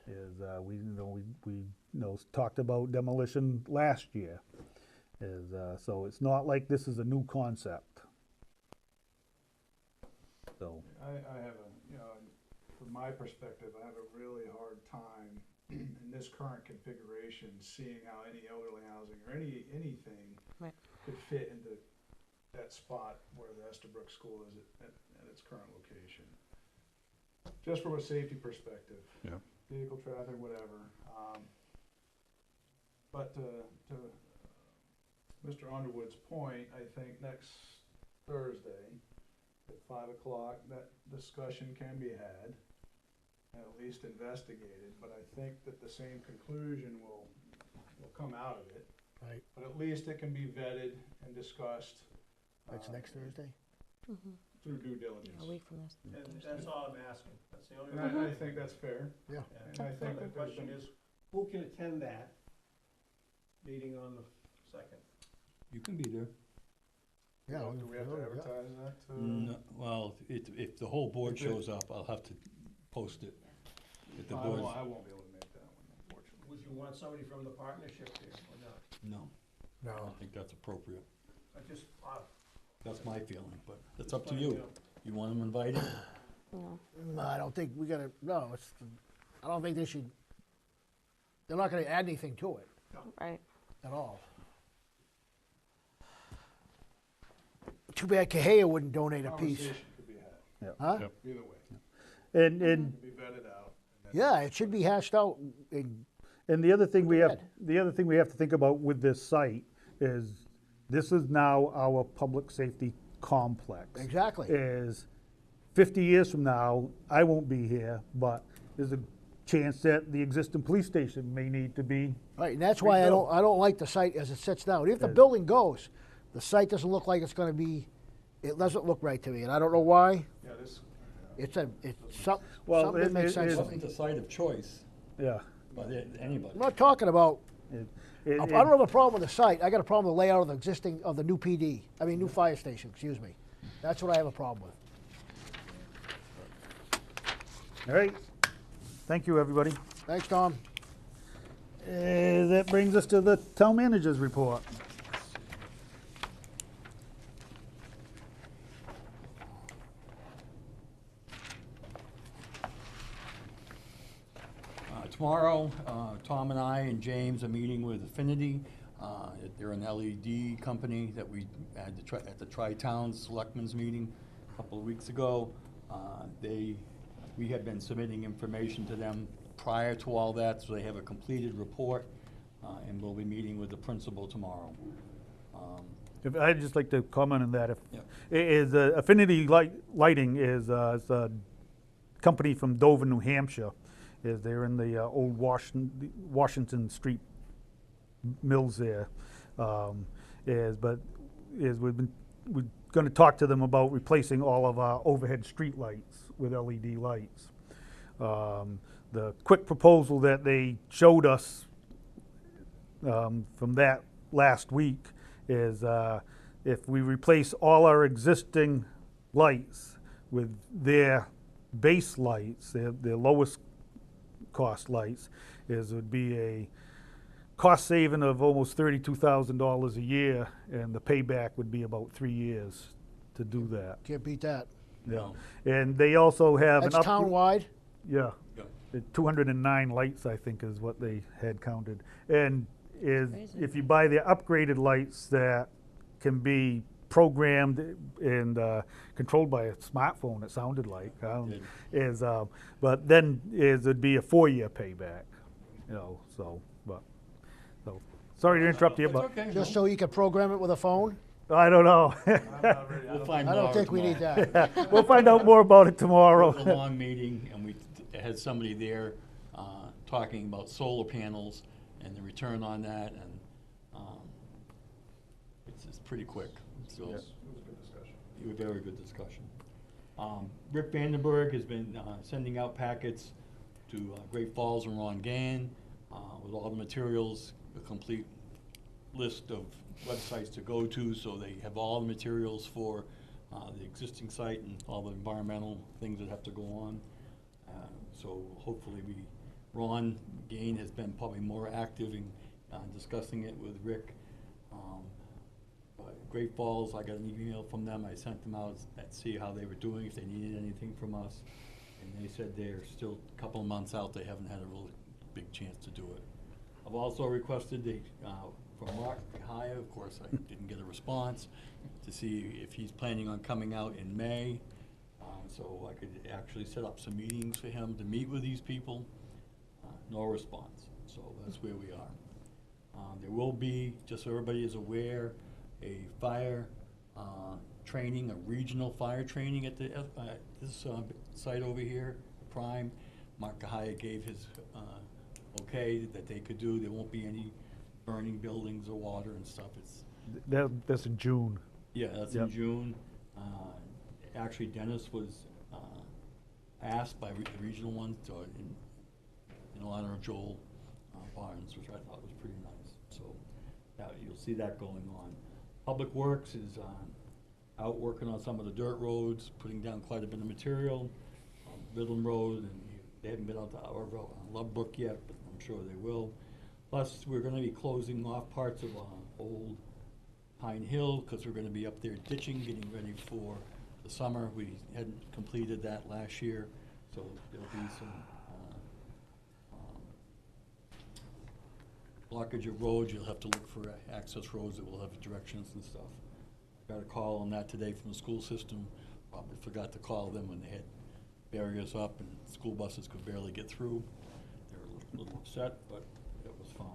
[SPEAKER 1] We talked about demolition last year. So it's not like this is a new concept. So,
[SPEAKER 9] I have from my perspective, I have a really hard time in this current configuration, seeing how any elderly housing or anything
[SPEAKER 5] Right.
[SPEAKER 9] could fit into that spot where the Estabrook School is at its current location. Just from a safety perspective.
[SPEAKER 2] Yeah.
[SPEAKER 9] Vehicle traffic, whatever. But to Mr. Underwood's point, I think next Thursday, at 5 o'clock, that discussion can be had, at least investigated, but I think that the same conclusion will come out of it.
[SPEAKER 8] Right.
[SPEAKER 9] But at least it can be vetted and discussed.
[SPEAKER 8] That's next Thursday?
[SPEAKER 9] Through due diligence.
[SPEAKER 5] A week from this.
[SPEAKER 4] And that's all I'm asking, that's the only.
[SPEAKER 9] And I think that's fair.
[SPEAKER 8] Yeah.
[SPEAKER 9] And I think
[SPEAKER 4] The
[SPEAKER 9] that
[SPEAKER 4] question is, who can attend that meeting on the 2nd?
[SPEAKER 6] You can be there.
[SPEAKER 8] Yeah.
[SPEAKER 9] Do we have to advertise that?
[SPEAKER 6] No, well, if the whole board shows up, I'll have to post it. If the
[SPEAKER 9] I
[SPEAKER 6] board's,
[SPEAKER 9] won't be able to make that one, unfortunately.
[SPEAKER 4] Would you want somebody from the partnership there or not?
[SPEAKER 6] no, I
[SPEAKER 8] No.
[SPEAKER 6] don't think that's appropriate.
[SPEAKER 4] I just,
[SPEAKER 6] That's my feeling, but it's up to you. You want them invited?
[SPEAKER 5] No.
[SPEAKER 8] No, I don't think we gotta, no, I don't think they should, they're not gonna add anything to it
[SPEAKER 5] Right.
[SPEAKER 8] at all. Too bad Cahaya wouldn't donate a piece.
[SPEAKER 9] Conversation could be had,
[SPEAKER 8] Huh?
[SPEAKER 2] Yep.
[SPEAKER 9] either way.
[SPEAKER 1] and
[SPEAKER 9] Be vetted out. and then-
[SPEAKER 8] Yeah, it should be hashed out.
[SPEAKER 1] And the other thing we have,
[SPEAKER 8] ahead.
[SPEAKER 1] the other thing we have to think about with this site is, this is now our public safety complex.
[SPEAKER 8] Exactly.
[SPEAKER 1] Is 50 years from now, I won't be here, but there's a chance that the existing police station may need to be,
[SPEAKER 8] Right, and that's why I
[SPEAKER 1] Rebuilt.
[SPEAKER 8] don't like the site as it sits now. If the
[SPEAKER 1] Yeah.
[SPEAKER 8] building goes, the site doesn't look like it's gonna be, it doesn't look right to me, and I don't know why.
[SPEAKER 9] Yeah, this,
[SPEAKER 8] It's
[SPEAKER 1] Well,
[SPEAKER 8] something that makes
[SPEAKER 1] it-
[SPEAKER 8] sense
[SPEAKER 6] It
[SPEAKER 8] to
[SPEAKER 6] wasn't
[SPEAKER 8] me.
[SPEAKER 6] a site of choice
[SPEAKER 1] yeah.
[SPEAKER 6] by anybody.
[SPEAKER 8] I'm not talking about,
[SPEAKER 1] It-
[SPEAKER 8] I don't have a problem with the site, I got a problem with the layout of the existing, of the new PD, new fire station, excuse me. That's what I have a problem with.
[SPEAKER 1] All right, thank you, everybody.
[SPEAKER 8] Thanks, Tom.
[SPEAKER 1] That brings us to the town manager's report.
[SPEAKER 6] Tomorrow, Tom and I and James are meeting with Affinity. They're an LED company that we had at the Tri-Town Selectmen's meeting a couple of weeks ago. We had been submitting information to them prior to all that, so they have a completed report, and we'll be meeting with the principal tomorrow.
[SPEAKER 1] I'd just like to comment on that.
[SPEAKER 6] Yeah.
[SPEAKER 1] Affinity Lighting is a company from Dover, New Hampshire. They're in the old Washington Street mills there. We're going to talk to them about replacing all of our overhead street lights with LED lights. the quick proposal that they showed us from that last week is if we replace all our existing lights with their base lights, their lowest cost lights, it would be a cost saving of almost $32,000 a year, and the payback would be about 3 years to do that.
[SPEAKER 8] Can't beat that.
[SPEAKER 1] Yeah, and they also have
[SPEAKER 8] That's
[SPEAKER 1] an
[SPEAKER 8] town-wide?
[SPEAKER 1] Yeah,
[SPEAKER 6] Yep.
[SPEAKER 1] 209 lights, I think, is what they had counted. And
[SPEAKER 5] Crazy.
[SPEAKER 1] if you buy the upgraded lights that can be programmed and controlled by a smartphone, it sounded like, but then it'd be a 4-year payback, you know. So sorry to interrupt you, but
[SPEAKER 6] Okay.
[SPEAKER 8] Just so you can program it with a phone?
[SPEAKER 1] I don't know.
[SPEAKER 6] We'll find
[SPEAKER 8] I don't
[SPEAKER 6] Laura
[SPEAKER 8] think we need
[SPEAKER 6] tomorrow.
[SPEAKER 8] that.
[SPEAKER 1] We'll find out more about it tomorrow.
[SPEAKER 6] It was a long meeting, and we had somebody there talking about solar panels and the return on that, and it's pretty quick. So
[SPEAKER 9] It was a good discussion.
[SPEAKER 6] it was a very good discussion. Rick Vandenberg has been sending out packets to Great Falls and Ron Gann with all the materials, a complete list of websites to go to, so they have all the materials for the existing site and all the environmental things that have to go on. So hopefully Ron Gain has been probably more active in discussing it with Rick. But Great Falls, I got an email from them, I sent them out to see how they were doing, if they needed anything from us. And they said they're still a couple of months out, they haven't had a real big chance to do it. I've also requested from Mark Haya, of course, I didn't get a response, to see if he's planning on coming out in May. So I could actually set up some meetings for him to meet with these people. No response, so that's where we are. There will be, just so everybody is aware, a fire training, a regional fire training at this site over here, Prime. Mark Haya gave his okay that they could do. There won't be any burning buildings or water and stuff.
[SPEAKER 1] That's in June.
[SPEAKER 6] Yeah, that's
[SPEAKER 1] Yep.
[SPEAKER 6] in June. Actually, Dennis was asked by the regional one in honor of Joel Barnes, which I thought was pretty nice. So you'll see that going on. Public Works is out working on some of the dirt roads, putting down quite a bit of material. Midland Road, and they haven't been out to our road on Love Brook yet, but I'm sure they will. Plus, we're gonna be closing off parts of Old Pine Hill, because we're gonna be up there ditching, getting ready for the summer. We hadn't completed that last year, so there'll be some blockage of roads. You'll have to look for access roads that will have directions and stuff. Got a call on that today from the school system. Probably forgot to call them when they had barriers up and school buses could barely get through. They were a little upset, but it was fine.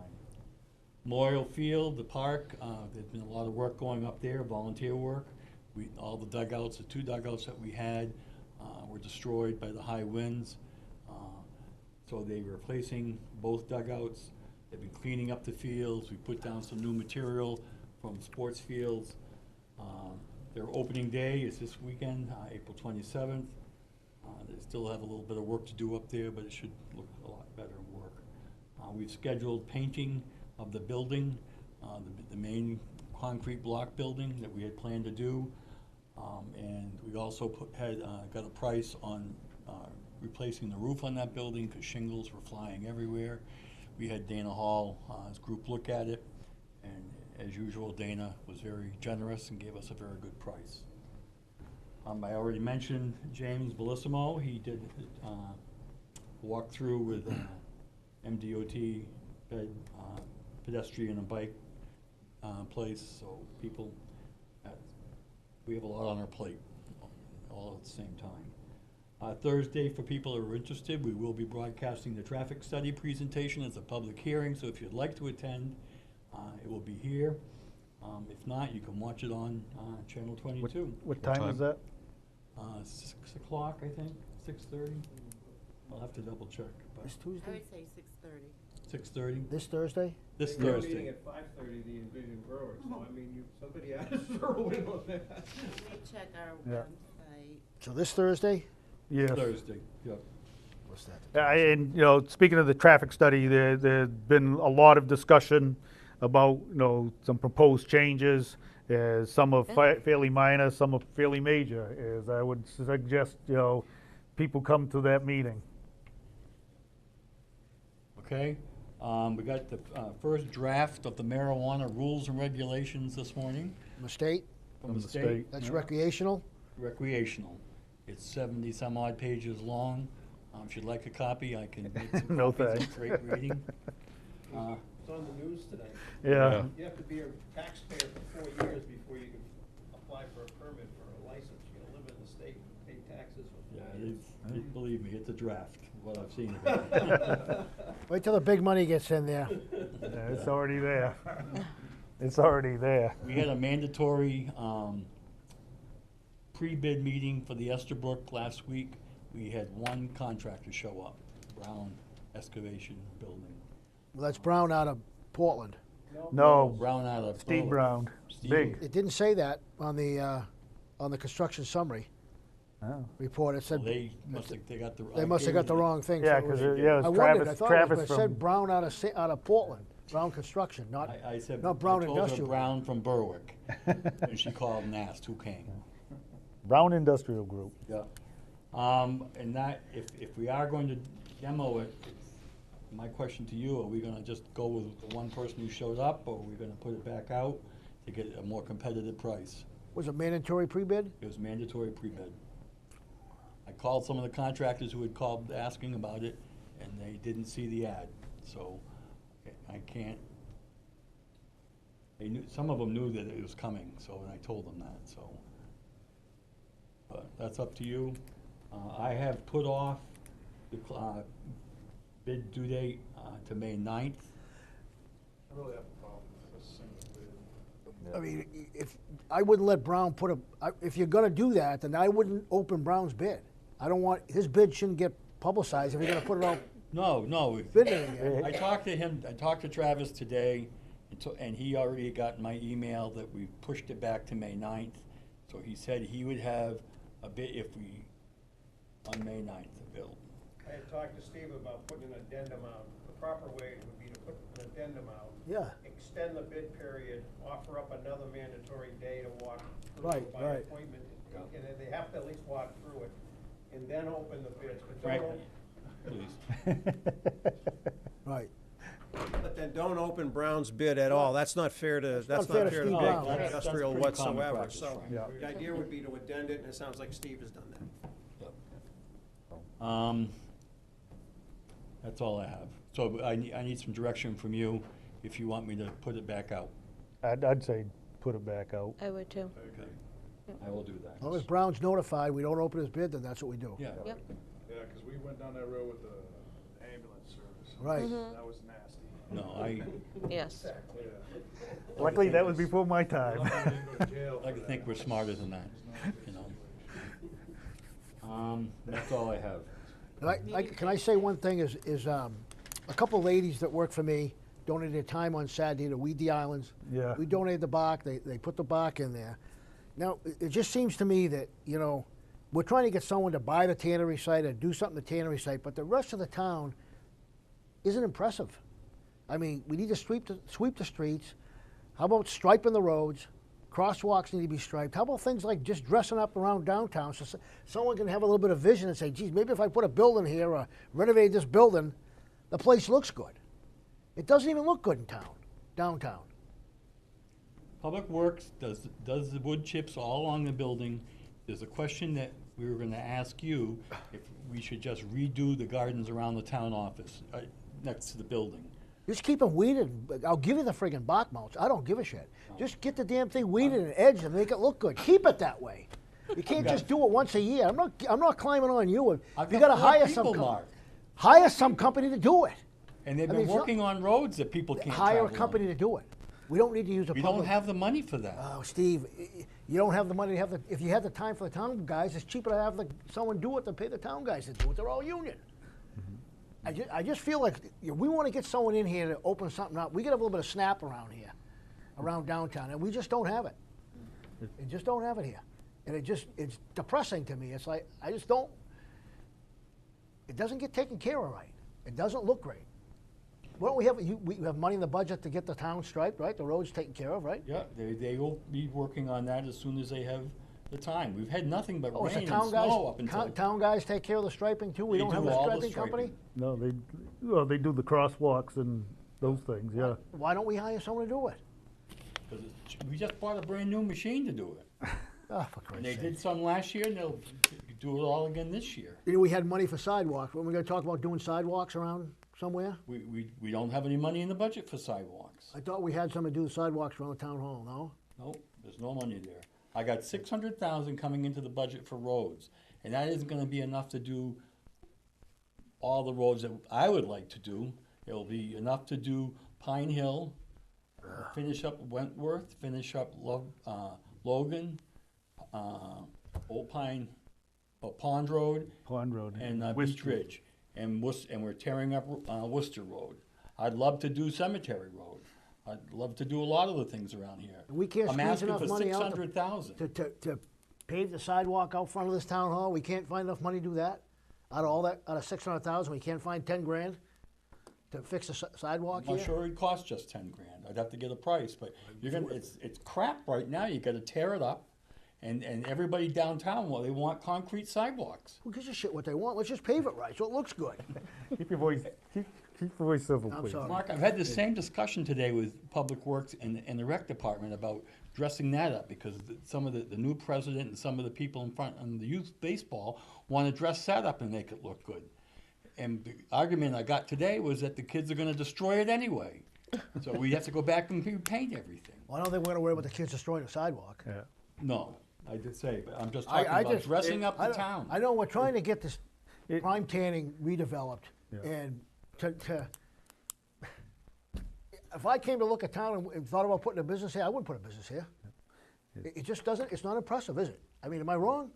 [SPEAKER 6] Memorial Field, the park, there's been a lot of work going up there, volunteer work. All the dugouts, the 2 dugouts that we had were destroyed by the high winds. So they're replacing both dugouts. They've been cleaning up the fields. We put down some new material from sports fields. Their opening day is this weekend, April 27th. They still have a little bit of work to do up there, but it should look a lot better and work. We've scheduled painting of the building, the main concrete block building that we had planned to do. And we also got a price on replacing the roof on that building because shingles were flying everywhere. We had Dana Hall's group look at it, and as usual, Dana was very generous and gave us a very good price. I already mentioned James Bellissimo. He did a walkthrough with MDOT pedestrian and bike place, so people, we have a lot on our plate all at the same time. Thursday, for people who are interested, we will be broadcasting the traffic study presentation as a public hearing, so if you'd like to attend, it will be here. If not, you can watch it on Channel 22.
[SPEAKER 1] What time is that?
[SPEAKER 6] 6 o'clock, I think, 6:30. I'll have to double check, but
[SPEAKER 8] This
[SPEAKER 10] I
[SPEAKER 8] Tuesday?
[SPEAKER 10] would say 6:30.
[SPEAKER 6] 6:30,
[SPEAKER 8] This Thursday?
[SPEAKER 6] this
[SPEAKER 4] They're
[SPEAKER 6] Thursday.
[SPEAKER 4] meeting at 5:30, the Envision Growers, so I mean, somebody has to throw in on that.
[SPEAKER 10] Let me check our
[SPEAKER 1] Yeah.
[SPEAKER 10] website.
[SPEAKER 8] So this Thursday?
[SPEAKER 1] Yes.
[SPEAKER 6] Thursday, yep.
[SPEAKER 8] What's that?
[SPEAKER 1] And, you know, speaking of the traffic study, there's been a lot of discussion about, you know, some proposed changes. Some are fairly minor, some are fairly major, as I would suggest, you know, people come to that meeting.
[SPEAKER 6] Okay, we got the first draft of the marijuana rules and regulations this morning
[SPEAKER 8] From the state?
[SPEAKER 6] from the state.
[SPEAKER 8] That's
[SPEAKER 6] Yeah.
[SPEAKER 8] recreational?
[SPEAKER 6] Recreational. It's 70 some odd pages long. If you'd like a copy, I can make some
[SPEAKER 1] No
[SPEAKER 6] copies. It's
[SPEAKER 1] thanks.
[SPEAKER 6] great reading.
[SPEAKER 4] It's on the news today.
[SPEAKER 1] Yeah.
[SPEAKER 4] You have to be a taxpayer for 4 years before you can apply for a permit for a license. You gotta live in the state and pay taxes for
[SPEAKER 6] Yeah,
[SPEAKER 4] 4 years.
[SPEAKER 6] believe me, it's a draft, what I've seen of it.
[SPEAKER 8] Wait till the big money gets in there.
[SPEAKER 1] Yeah, it's already there. It's already there.
[SPEAKER 6] We had a mandatory pre-bid meeting for the Estherbrook last week. We had one contractor show up, Brown Excavation Building.
[SPEAKER 8] Well, that's Brown out of Portland.
[SPEAKER 1] No,
[SPEAKER 6] Brown out of
[SPEAKER 1] Steve
[SPEAKER 6] Berwick.
[SPEAKER 1] Brown,
[SPEAKER 6] Steve.
[SPEAKER 1] big.
[SPEAKER 8] It didn't say that on the construction summary
[SPEAKER 1] Oh.
[SPEAKER 8] report. It
[SPEAKER 6] So
[SPEAKER 8] said,
[SPEAKER 6] they must have, they got the.
[SPEAKER 8] they must have got the wrong thing.
[SPEAKER 1] Yeah,
[SPEAKER 8] So it was-
[SPEAKER 1] because, yeah,
[SPEAKER 8] I
[SPEAKER 1] it was
[SPEAKER 8] wondered, I
[SPEAKER 1] Travis,
[SPEAKER 8] thought it was,
[SPEAKER 1] Travis
[SPEAKER 8] but it said
[SPEAKER 1] from,
[SPEAKER 8] Brown out of Portland, Brown Construction, not,
[SPEAKER 6] I said,
[SPEAKER 8] not Brown
[SPEAKER 6] I told her
[SPEAKER 8] Industrial.
[SPEAKER 6] Brown from Berwick. And she called and asked who came.
[SPEAKER 1] Brown Industrial Group.
[SPEAKER 6] Yeah. And that, if we are going to demo it, my question to you, are we gonna just go with the one person who showed up, or are we gonna put it back out to get a more competitive price?
[SPEAKER 8] Was it mandatory pre-bid?
[SPEAKER 6] It was mandatory pre-bid. I called some of the contractors who had called asking about it, and they didn't see the ad, so I can't. They knew, some of them knew that it was coming, so, and I told them that, so. But that's up to you. I have put off the bid due date to May 9th.
[SPEAKER 9] I really have a problem with this single bid.
[SPEAKER 8] I mean, if, I wouldn't let Brown put if you're gonna do that, then I wouldn't open Brown's bid. I don't want, his bid shouldn't get publicized if you're gonna put it out
[SPEAKER 6] No.
[SPEAKER 8] bidding again.
[SPEAKER 6] I talked to him, I talked to Travis today, and he already got my email that we pushed it back to May 9th. So he said he would have a bid on May 9th, the bill.
[SPEAKER 4] I had talked to Steve about putting an addendum out. The proper way would be to put an addendum out.
[SPEAKER 8] Yeah.
[SPEAKER 4] Extend the bid period, offer up another mandatory day to walk through
[SPEAKER 8] Right,
[SPEAKER 4] by
[SPEAKER 8] right.
[SPEAKER 4] appointment. And then they have to at least walk through it, and then open the bids.
[SPEAKER 6] Frankly, please.
[SPEAKER 8] Right.
[SPEAKER 4] But then don't open Brown's bid at all. That's not fair to, that's
[SPEAKER 8] not fair
[SPEAKER 4] not
[SPEAKER 8] to
[SPEAKER 4] fair to
[SPEAKER 8] Steve
[SPEAKER 4] big
[SPEAKER 8] Brown.
[SPEAKER 6] That's
[SPEAKER 4] industrial
[SPEAKER 6] pretty common
[SPEAKER 4] whatsoever.
[SPEAKER 6] practice,
[SPEAKER 4] So
[SPEAKER 6] Frank.
[SPEAKER 1] Yeah.
[SPEAKER 4] the idea would be to addend it, and it sounds like Steve has done that.
[SPEAKER 6] That's all I have. So I need some direction from you if you want me to put it back out.
[SPEAKER 1] I'd say put it back out.
[SPEAKER 5] I would too.
[SPEAKER 6] Okay. I will do that.
[SPEAKER 8] As long as Brown's notified, we don't open his bid, then that's what we do.
[SPEAKER 6] Yeah.
[SPEAKER 5] Yep.
[SPEAKER 9] Yeah, because we went down that road with the ambulance service.
[SPEAKER 8] Right.
[SPEAKER 9] That was nasty.
[SPEAKER 6] No,
[SPEAKER 5] Yes.
[SPEAKER 9] Yeah.
[SPEAKER 1] Luckily, that was before my time.
[SPEAKER 9] Luckily, didn't go to jail
[SPEAKER 6] I like
[SPEAKER 9] for
[SPEAKER 6] to think
[SPEAKER 9] that.
[SPEAKER 6] we're smarter than that, you know. That's all I have.
[SPEAKER 8] And can I say one thing is a couple ladies that work for me donated their time on Saturday to weed the islands.
[SPEAKER 1] Yeah.
[SPEAKER 8] We donated the bark, they put the bark in there. Now, it just seems to me that, you know, we're trying to get someone to buy the tannery site or do something to the tannery site, but the rest of the town isn't impressive. I mean, we need to sweep the streets. How about striping the roads? Crosswalks need to be striped. How about things like just dressing up around downtown so someone can have a little bit of vision and say, geez, maybe if I put a building here or renovate this building, the place looks good. It doesn't even look good in downtown.
[SPEAKER 6] Public Works does the wood chips all along the building. There's a question that we were gonna ask you, if we should just redo the gardens around the town office, next to the building.
[SPEAKER 8] Just keep them weeded. I'll give you the friggin' bark mulch. I don't give a shit. Just get the damn thing weeded and edged and make it look good. Keep it that way. You can't just do it once a year. I'm not climbing on you.
[SPEAKER 6] I've
[SPEAKER 8] You
[SPEAKER 6] got
[SPEAKER 8] gotta
[SPEAKER 6] 4
[SPEAKER 8] hire
[SPEAKER 6] people,
[SPEAKER 8] some
[SPEAKER 6] Mark,
[SPEAKER 8] hire some company to do it.
[SPEAKER 6] and they've
[SPEAKER 8] I
[SPEAKER 6] been
[SPEAKER 8] mean, it's not-
[SPEAKER 6] working on roads that people can't
[SPEAKER 8] Hire a
[SPEAKER 6] travel on.
[SPEAKER 8] company to do it. We don't need to use a
[SPEAKER 6] We
[SPEAKER 8] public.
[SPEAKER 6] don't have the money for that.
[SPEAKER 8] Oh, Steve, you don't have the money to have the. If you had the time for the town guys, it's cheaper to have someone do it than pay the town guys to do it. They're all union. I just feel like we want to get someone in here to open something up. We got a little bit of snap around here, around downtown, and we just don't have it. We just don't have it here, and it's depressing to me. It's like I just don't. it doesn't get taken care of right. It doesn't look great. Why don't we have, we have money in the budget to get the town striped, right? The roads taken care of, right?
[SPEAKER 6] Yeah, they will be working on that as soon as they have the time. We've had nothing but
[SPEAKER 8] Oh, it's the
[SPEAKER 6] rain and
[SPEAKER 8] town guys,
[SPEAKER 6] snow up until.
[SPEAKER 8] town guys take care of the striping too? We
[SPEAKER 6] They
[SPEAKER 8] don't have
[SPEAKER 6] do
[SPEAKER 8] a
[SPEAKER 6] all the
[SPEAKER 8] striping company?
[SPEAKER 6] striping.
[SPEAKER 1] No, they do the crosswalks and those things, yeah.
[SPEAKER 8] Why don't we hire someone to do it?
[SPEAKER 6] 'Cause we just bought a brand new machine to do it.
[SPEAKER 8] Oh, for
[SPEAKER 6] And
[SPEAKER 8] Christ's
[SPEAKER 6] they
[SPEAKER 8] sake.
[SPEAKER 6] did some last year and they'll do it all again this year.
[SPEAKER 8] You know, we had money for sidewalks. When we gonna talk about doing sidewalks around somewhere?
[SPEAKER 6] We don't have any money in the budget for sidewalks.
[SPEAKER 8] I thought we had something to do with sidewalks around the town hall, no?
[SPEAKER 6] Nope, there's no money there. I got 600,000 coming into the budget for roads, and that isn't gonna be enough to do all the roads that I would like to do. It'll be enough to do Pine Hill, finish up Wentworth, finish up Logan, Old Pine, Pond Road,
[SPEAKER 1] Pond Road.
[SPEAKER 6] and Beach
[SPEAKER 1] Worcester.
[SPEAKER 6] Ridge, and we're tearing up Worcester Road. I'd love to do Cemetery Road. I'd love to do a lot of the things around here.
[SPEAKER 8] We can't
[SPEAKER 6] I'm
[SPEAKER 8] squeeze
[SPEAKER 6] asking
[SPEAKER 8] enough
[SPEAKER 6] for
[SPEAKER 8] money out
[SPEAKER 6] 600,000.
[SPEAKER 8] to pave the sidewalk out front of this town hall. We can't find enough money to do that? Out of all that, out of 600,000, we can't find 10 grand to fix the sidewalk
[SPEAKER 6] I'm
[SPEAKER 8] here?
[SPEAKER 6] not sure it'd cost just 10 grand. I'd have to get a price, but you're gonna, it's crap right now. You gotta tear it up. And everybody downtown, well, they want concrete sidewalks.
[SPEAKER 8] Who gives a shit what they want? Let's just pave it right, so it looks good.
[SPEAKER 1] Keep your voice, keep your voice civil,
[SPEAKER 8] I'm
[SPEAKER 1] please.
[SPEAKER 8] sorry.
[SPEAKER 6] Mark, I've had the same discussion today with Public Works and the rec department about dressing that up, because some of the new president and some of the people in front on the youth baseball want to dress that up and make it look good. And the argument I got today was that the kids are gonna destroy it anyway. So we have to go back and repaint everything.
[SPEAKER 8] Well, I don't think we're gonna worry about the kids destroying the sidewalk.
[SPEAKER 1] Yeah.
[SPEAKER 6] No, I did say, but I'm just
[SPEAKER 8] I-
[SPEAKER 6] talking
[SPEAKER 8] I
[SPEAKER 6] about
[SPEAKER 8] just-
[SPEAKER 6] dressing up
[SPEAKER 8] I
[SPEAKER 6] the
[SPEAKER 8] don't-
[SPEAKER 6] town.
[SPEAKER 8] I know we're trying to get this
[SPEAKER 1] It-
[SPEAKER 8] prime tanning redeveloped,
[SPEAKER 1] Yeah.
[SPEAKER 8] and if I came to look at town and thought about putting a business here, I wouldn't put a business here. It just doesn't, it's not impressive, is it? I mean, am I wrong?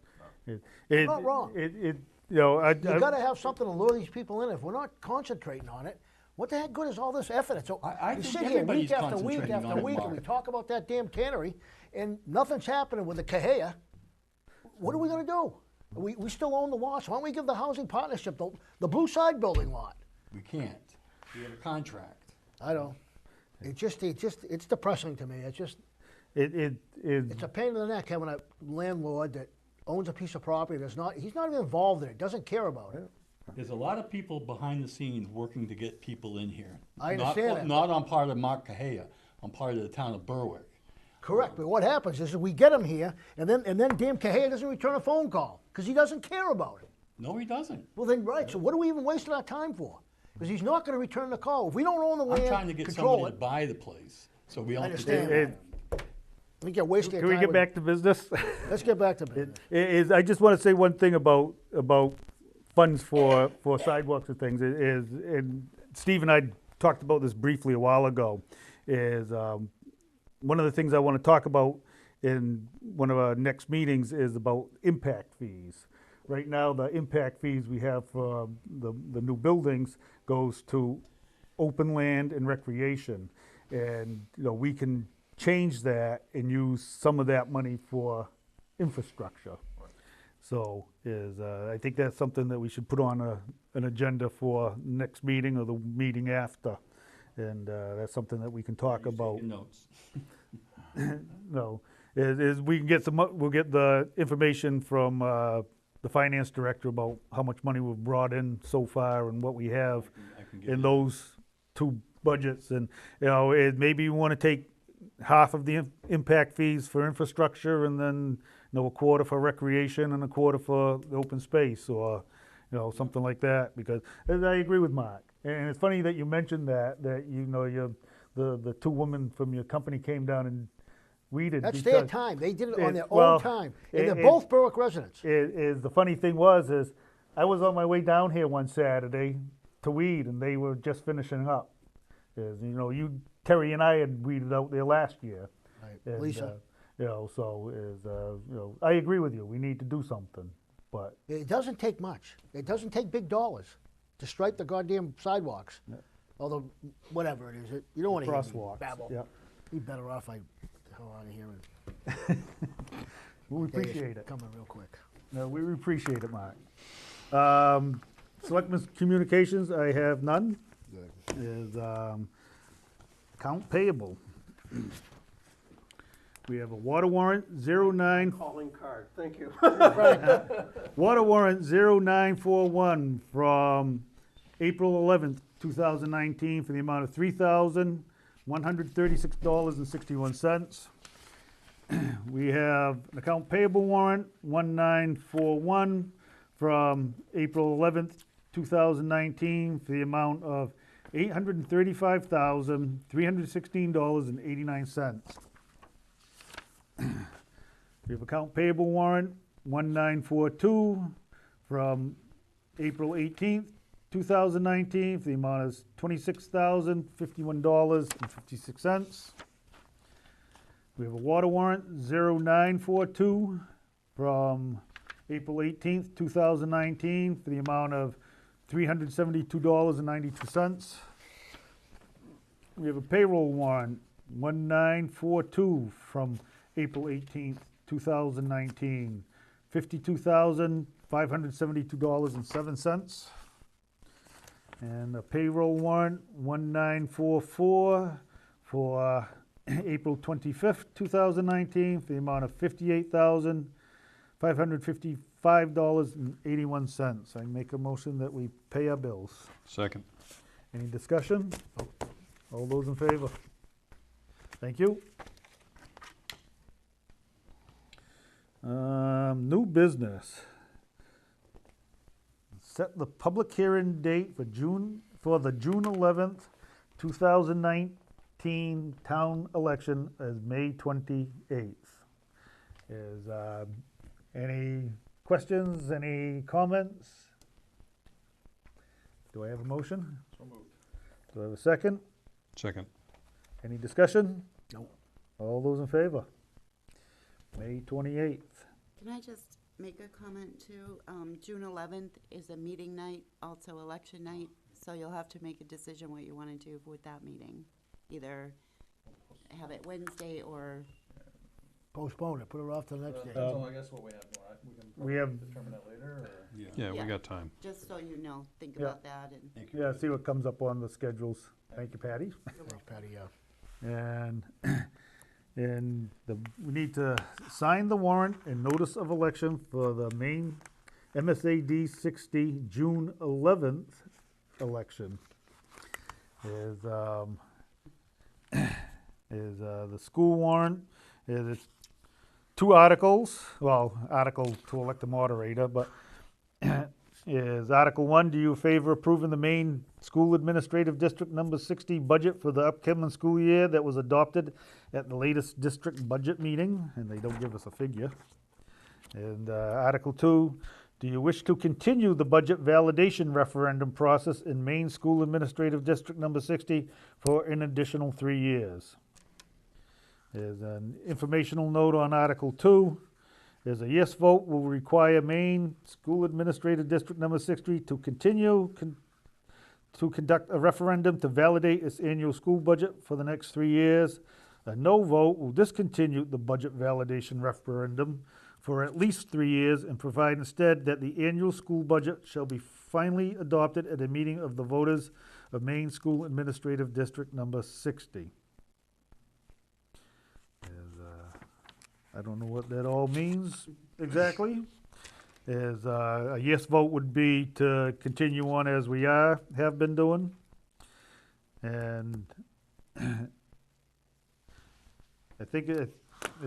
[SPEAKER 1] It-
[SPEAKER 8] not wrong.
[SPEAKER 1] you know,
[SPEAKER 8] You gotta have something to lure these people in. If we're not concentrating on it, what the heck good is all this effort? So
[SPEAKER 6] I
[SPEAKER 8] we
[SPEAKER 6] think
[SPEAKER 8] sit here
[SPEAKER 6] everybody's
[SPEAKER 8] week after week
[SPEAKER 6] concentrating on
[SPEAKER 8] after
[SPEAKER 6] it,
[SPEAKER 8] week, and
[SPEAKER 6] Mark.
[SPEAKER 8] we talk about that damn tannery, and nothing's happening with the Cahuilla. What are we gonna do? We still own the lot, so why don't we give the housing partnership the Blue Side building lot?
[SPEAKER 6] We can't. We have a contract.
[SPEAKER 8] I don't. It's depressing to me.
[SPEAKER 1] it is,
[SPEAKER 8] It's a pain in the neck having a landlord that owns a piece of property he's not even involved in it, doesn't care about it.
[SPEAKER 6] There's a lot of people behind the scenes working to get people in here.
[SPEAKER 8] I understand that.
[SPEAKER 6] Not on part of Mark Cahuilla, on part of the town of Berwick.
[SPEAKER 8] Correct, but what happens is we get him here, and then damn Cahuilla doesn't return a phone call, because he doesn't care about it.
[SPEAKER 6] No, he doesn't.
[SPEAKER 8] Well then, right, so what are we even wasting our time for? Because he's not gonna return the call. If we don't own the
[SPEAKER 6] I'm trying to
[SPEAKER 8] land,
[SPEAKER 6] get
[SPEAKER 8] control
[SPEAKER 6] somebody to
[SPEAKER 8] it,
[SPEAKER 6] buy the place, so we don't.
[SPEAKER 8] understand
[SPEAKER 1] that.
[SPEAKER 8] we can waste our
[SPEAKER 1] can
[SPEAKER 8] time.
[SPEAKER 1] we get
[SPEAKER 8] with-
[SPEAKER 1] back to business?
[SPEAKER 8] Let's get back to business.
[SPEAKER 1] I just want to say one thing about funds for sidewalks and things and Steve and I talked about this briefly a while ago, is one of the things I want to talk about in one of our next meetings is about impact fees. Right now, the impact fees we have for the new buildings goes to open land and recreation. And, you know, we can change that and use some of that money for infrastructure. So I think that's something that we should put on an agenda for next meeting or the meeting after. And that's something that we can talk about.
[SPEAKER 6] Taking notes.
[SPEAKER 1] No, is we can get we'll get the information from the finance director about how much money we've brought in so far and what we have
[SPEAKER 6] I can get
[SPEAKER 1] in
[SPEAKER 6] you-
[SPEAKER 1] those two budgets. And, you know, maybe you want to take half of the impact fees for infrastructure and then, you know, a quarter for recreation and a quarter for the open space, or, you know, something like that, because I agree with Mark. And it's funny that you mentioned that you know, the two women from your company came down and weeded.
[SPEAKER 8] That's their
[SPEAKER 1] because-
[SPEAKER 8] time. They did it on their
[SPEAKER 1] well,
[SPEAKER 8] own time. And they're
[SPEAKER 1] it-
[SPEAKER 8] both Berwick residents.
[SPEAKER 1] The funny thing is I was on my way down here one Saturday to weed, and they were just finishing up. You know, Terry and I had weeded out there last year.
[SPEAKER 8] Right.
[SPEAKER 1] And,
[SPEAKER 8] Lisa.
[SPEAKER 1] you know, so you know, I agree with you. We need to do something, but
[SPEAKER 8] It doesn't take much. It doesn't take big dollars to stripe the goddamn sidewalks. Although, whatever it is, you don't want to
[SPEAKER 1] crosswalks.
[SPEAKER 8] babble.
[SPEAKER 1] Yeah,
[SPEAKER 8] Be better off I go out of here and
[SPEAKER 1] we
[SPEAKER 8] Dave's
[SPEAKER 1] appreciate it.
[SPEAKER 8] coming real quick.
[SPEAKER 1] No, we appreciate it, Mark. Selectmen's communications, I have none. Is, account payable. We have a water warrant 09,
[SPEAKER 10] Calling card, thank you.
[SPEAKER 1] water warrant 0941 from April 11th, 2019 for the amount of $3,136.61. We have an account payable warrant 1941 from April 11th, 2019 for the amount of $835,316.89. We have account payable warrant 1942 from April 18th, 2019 for the amount of $26,051.56. We have a water warrant 0942 from April 18th, 2019 for the amount of $372.92. We have a payroll warrant 1942 from April 18th, 2019, $52,572.07. And a payroll warrant 1944 for April 25th, 2019 for the amount of $58,555.81. I make a motion that we pay our bills.
[SPEAKER 2] Second.
[SPEAKER 1] Any discussion? All those in favor? Thank you. New business. Set the public hearing date for the June 11th, 2019 town election as May 28th. Is, any questions, any comments? Do I have a motion?
[SPEAKER 9] So moved.
[SPEAKER 1] Do I have a second?
[SPEAKER 2] Second.
[SPEAKER 1] Any discussion?
[SPEAKER 8] No.
[SPEAKER 1] All those in favor? May 28th.
[SPEAKER 11] Can I just make a comment too? June 11th is a meeting night, also election night, so you'll have to make a decision what you want to do with that meeting. Either have it Wednesday or,
[SPEAKER 8] Postpone it, put it off to the next day.
[SPEAKER 9] Depends on, I guess, what we have, we can
[SPEAKER 1] We have-
[SPEAKER 9] determine that later, or?
[SPEAKER 2] Yeah, we
[SPEAKER 11] Yeah.
[SPEAKER 2] got time.
[SPEAKER 11] just so you know, think
[SPEAKER 1] Yeah.
[SPEAKER 11] about that and.
[SPEAKER 1] Yeah, see what comes up on the schedules. Thank you, Patty.
[SPEAKER 8] Thanks, Patty, yeah.
[SPEAKER 1] And, we need to sign the warrant and notice of election for the main MSAD 60 June 11th election. Is the school warrant, it's two articles, well, article to elect a moderator, but is Article 1, do you favor approving the Maine School Administrative District Number 60 budget for the upcoming school year that was adopted at the latest district budget meeting? And they don't give us a figure. And Article 2, do you wish to continue the budget validation referendum process in Maine School Administrative District Number 60 for an additional 3 years? There's an informational note on Article 2. There's a yes vote will require Maine School Administrative District Number 60 to continue to conduct a referendum to validate its annual school budget for the next 3 years. A no vote will discontinue the budget validation referendum for at least 3 years and provide instead that the annual school budget shall be finally adopted at a meeting of the voters of Maine School Administrative District Number 60. I don't know what that all means exactly. Is a yes vote would be to continue on as we have been doing. And I think it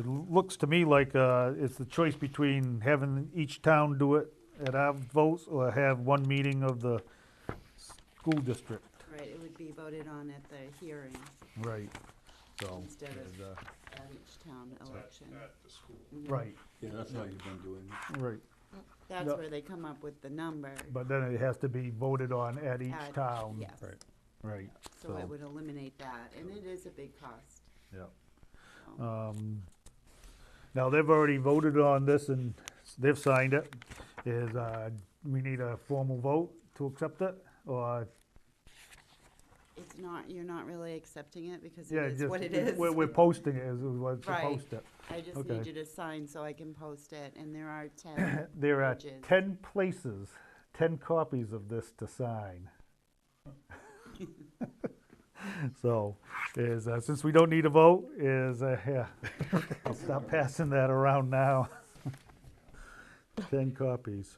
[SPEAKER 1] looks to me like it's the choice between having each town do it at our votes or have one meeting of the school district.
[SPEAKER 11] Right, it would be voted on at the hearing
[SPEAKER 1] Right. So,
[SPEAKER 11] instead of
[SPEAKER 1] is,
[SPEAKER 11] at each town election.
[SPEAKER 9] the school.
[SPEAKER 11] Mhm.
[SPEAKER 1] right,
[SPEAKER 6] Yeah, that's how you've been doing it.
[SPEAKER 1] right.
[SPEAKER 11] That's
[SPEAKER 1] No.
[SPEAKER 11] where they come up with the number.
[SPEAKER 1] But then it has to be voted on at each
[SPEAKER 11] At-
[SPEAKER 1] town.
[SPEAKER 11] Yes,
[SPEAKER 2] Right.
[SPEAKER 1] Right.
[SPEAKER 11] so it would eliminate that, and it is a big cost.
[SPEAKER 1] Yeah.
[SPEAKER 11] So.
[SPEAKER 1] Now, they've already voted on this and they've signed it. Is, we need a formal vote to accept it, or?
[SPEAKER 11] It's not, you're not really accepting it because
[SPEAKER 1] Yeah,
[SPEAKER 11] it is
[SPEAKER 1] just,
[SPEAKER 11] what it is.
[SPEAKER 1] we're posting it, is what's to
[SPEAKER 11] Right.
[SPEAKER 1] post it.
[SPEAKER 11] I just
[SPEAKER 1] okay.
[SPEAKER 11] need you to sign so I can post it, and there are 10
[SPEAKER 1] There are
[SPEAKER 11] pages.
[SPEAKER 1] 10 places 10 copies of this to sign. So, since we don't need a vote, yeah, I'll stop passing that around now. 10 copies.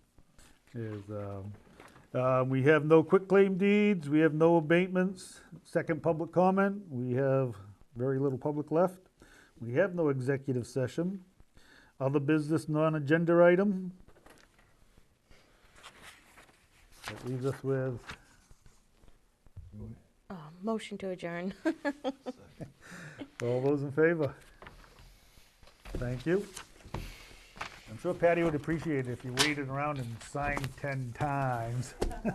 [SPEAKER 1] We have no quitclaim deeds, we have no abatements. Second public comment, we have very little public left. We have no executive session. Other business, non-agenda item. That leaves us with,
[SPEAKER 5] Motion to adjourn.
[SPEAKER 1] all those in favor? Thank you. I'm sure Patty would appreciate it if you waited around and signed 10 times.
[SPEAKER 6] I'll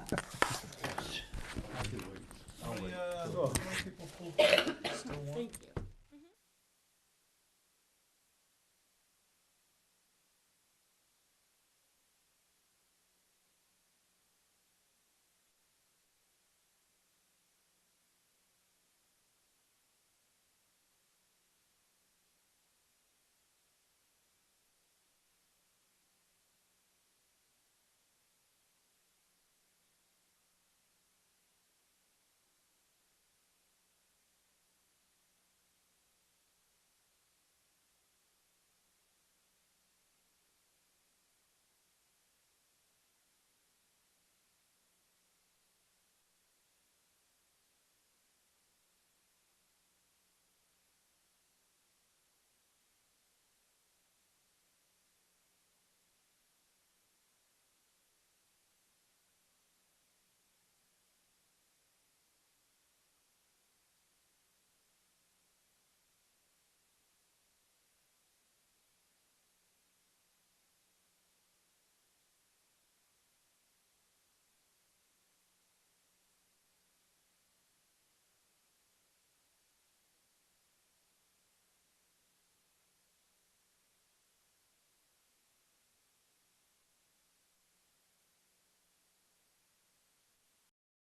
[SPEAKER 6] do it.
[SPEAKER 9] How many people still want?
[SPEAKER 11] Thank you.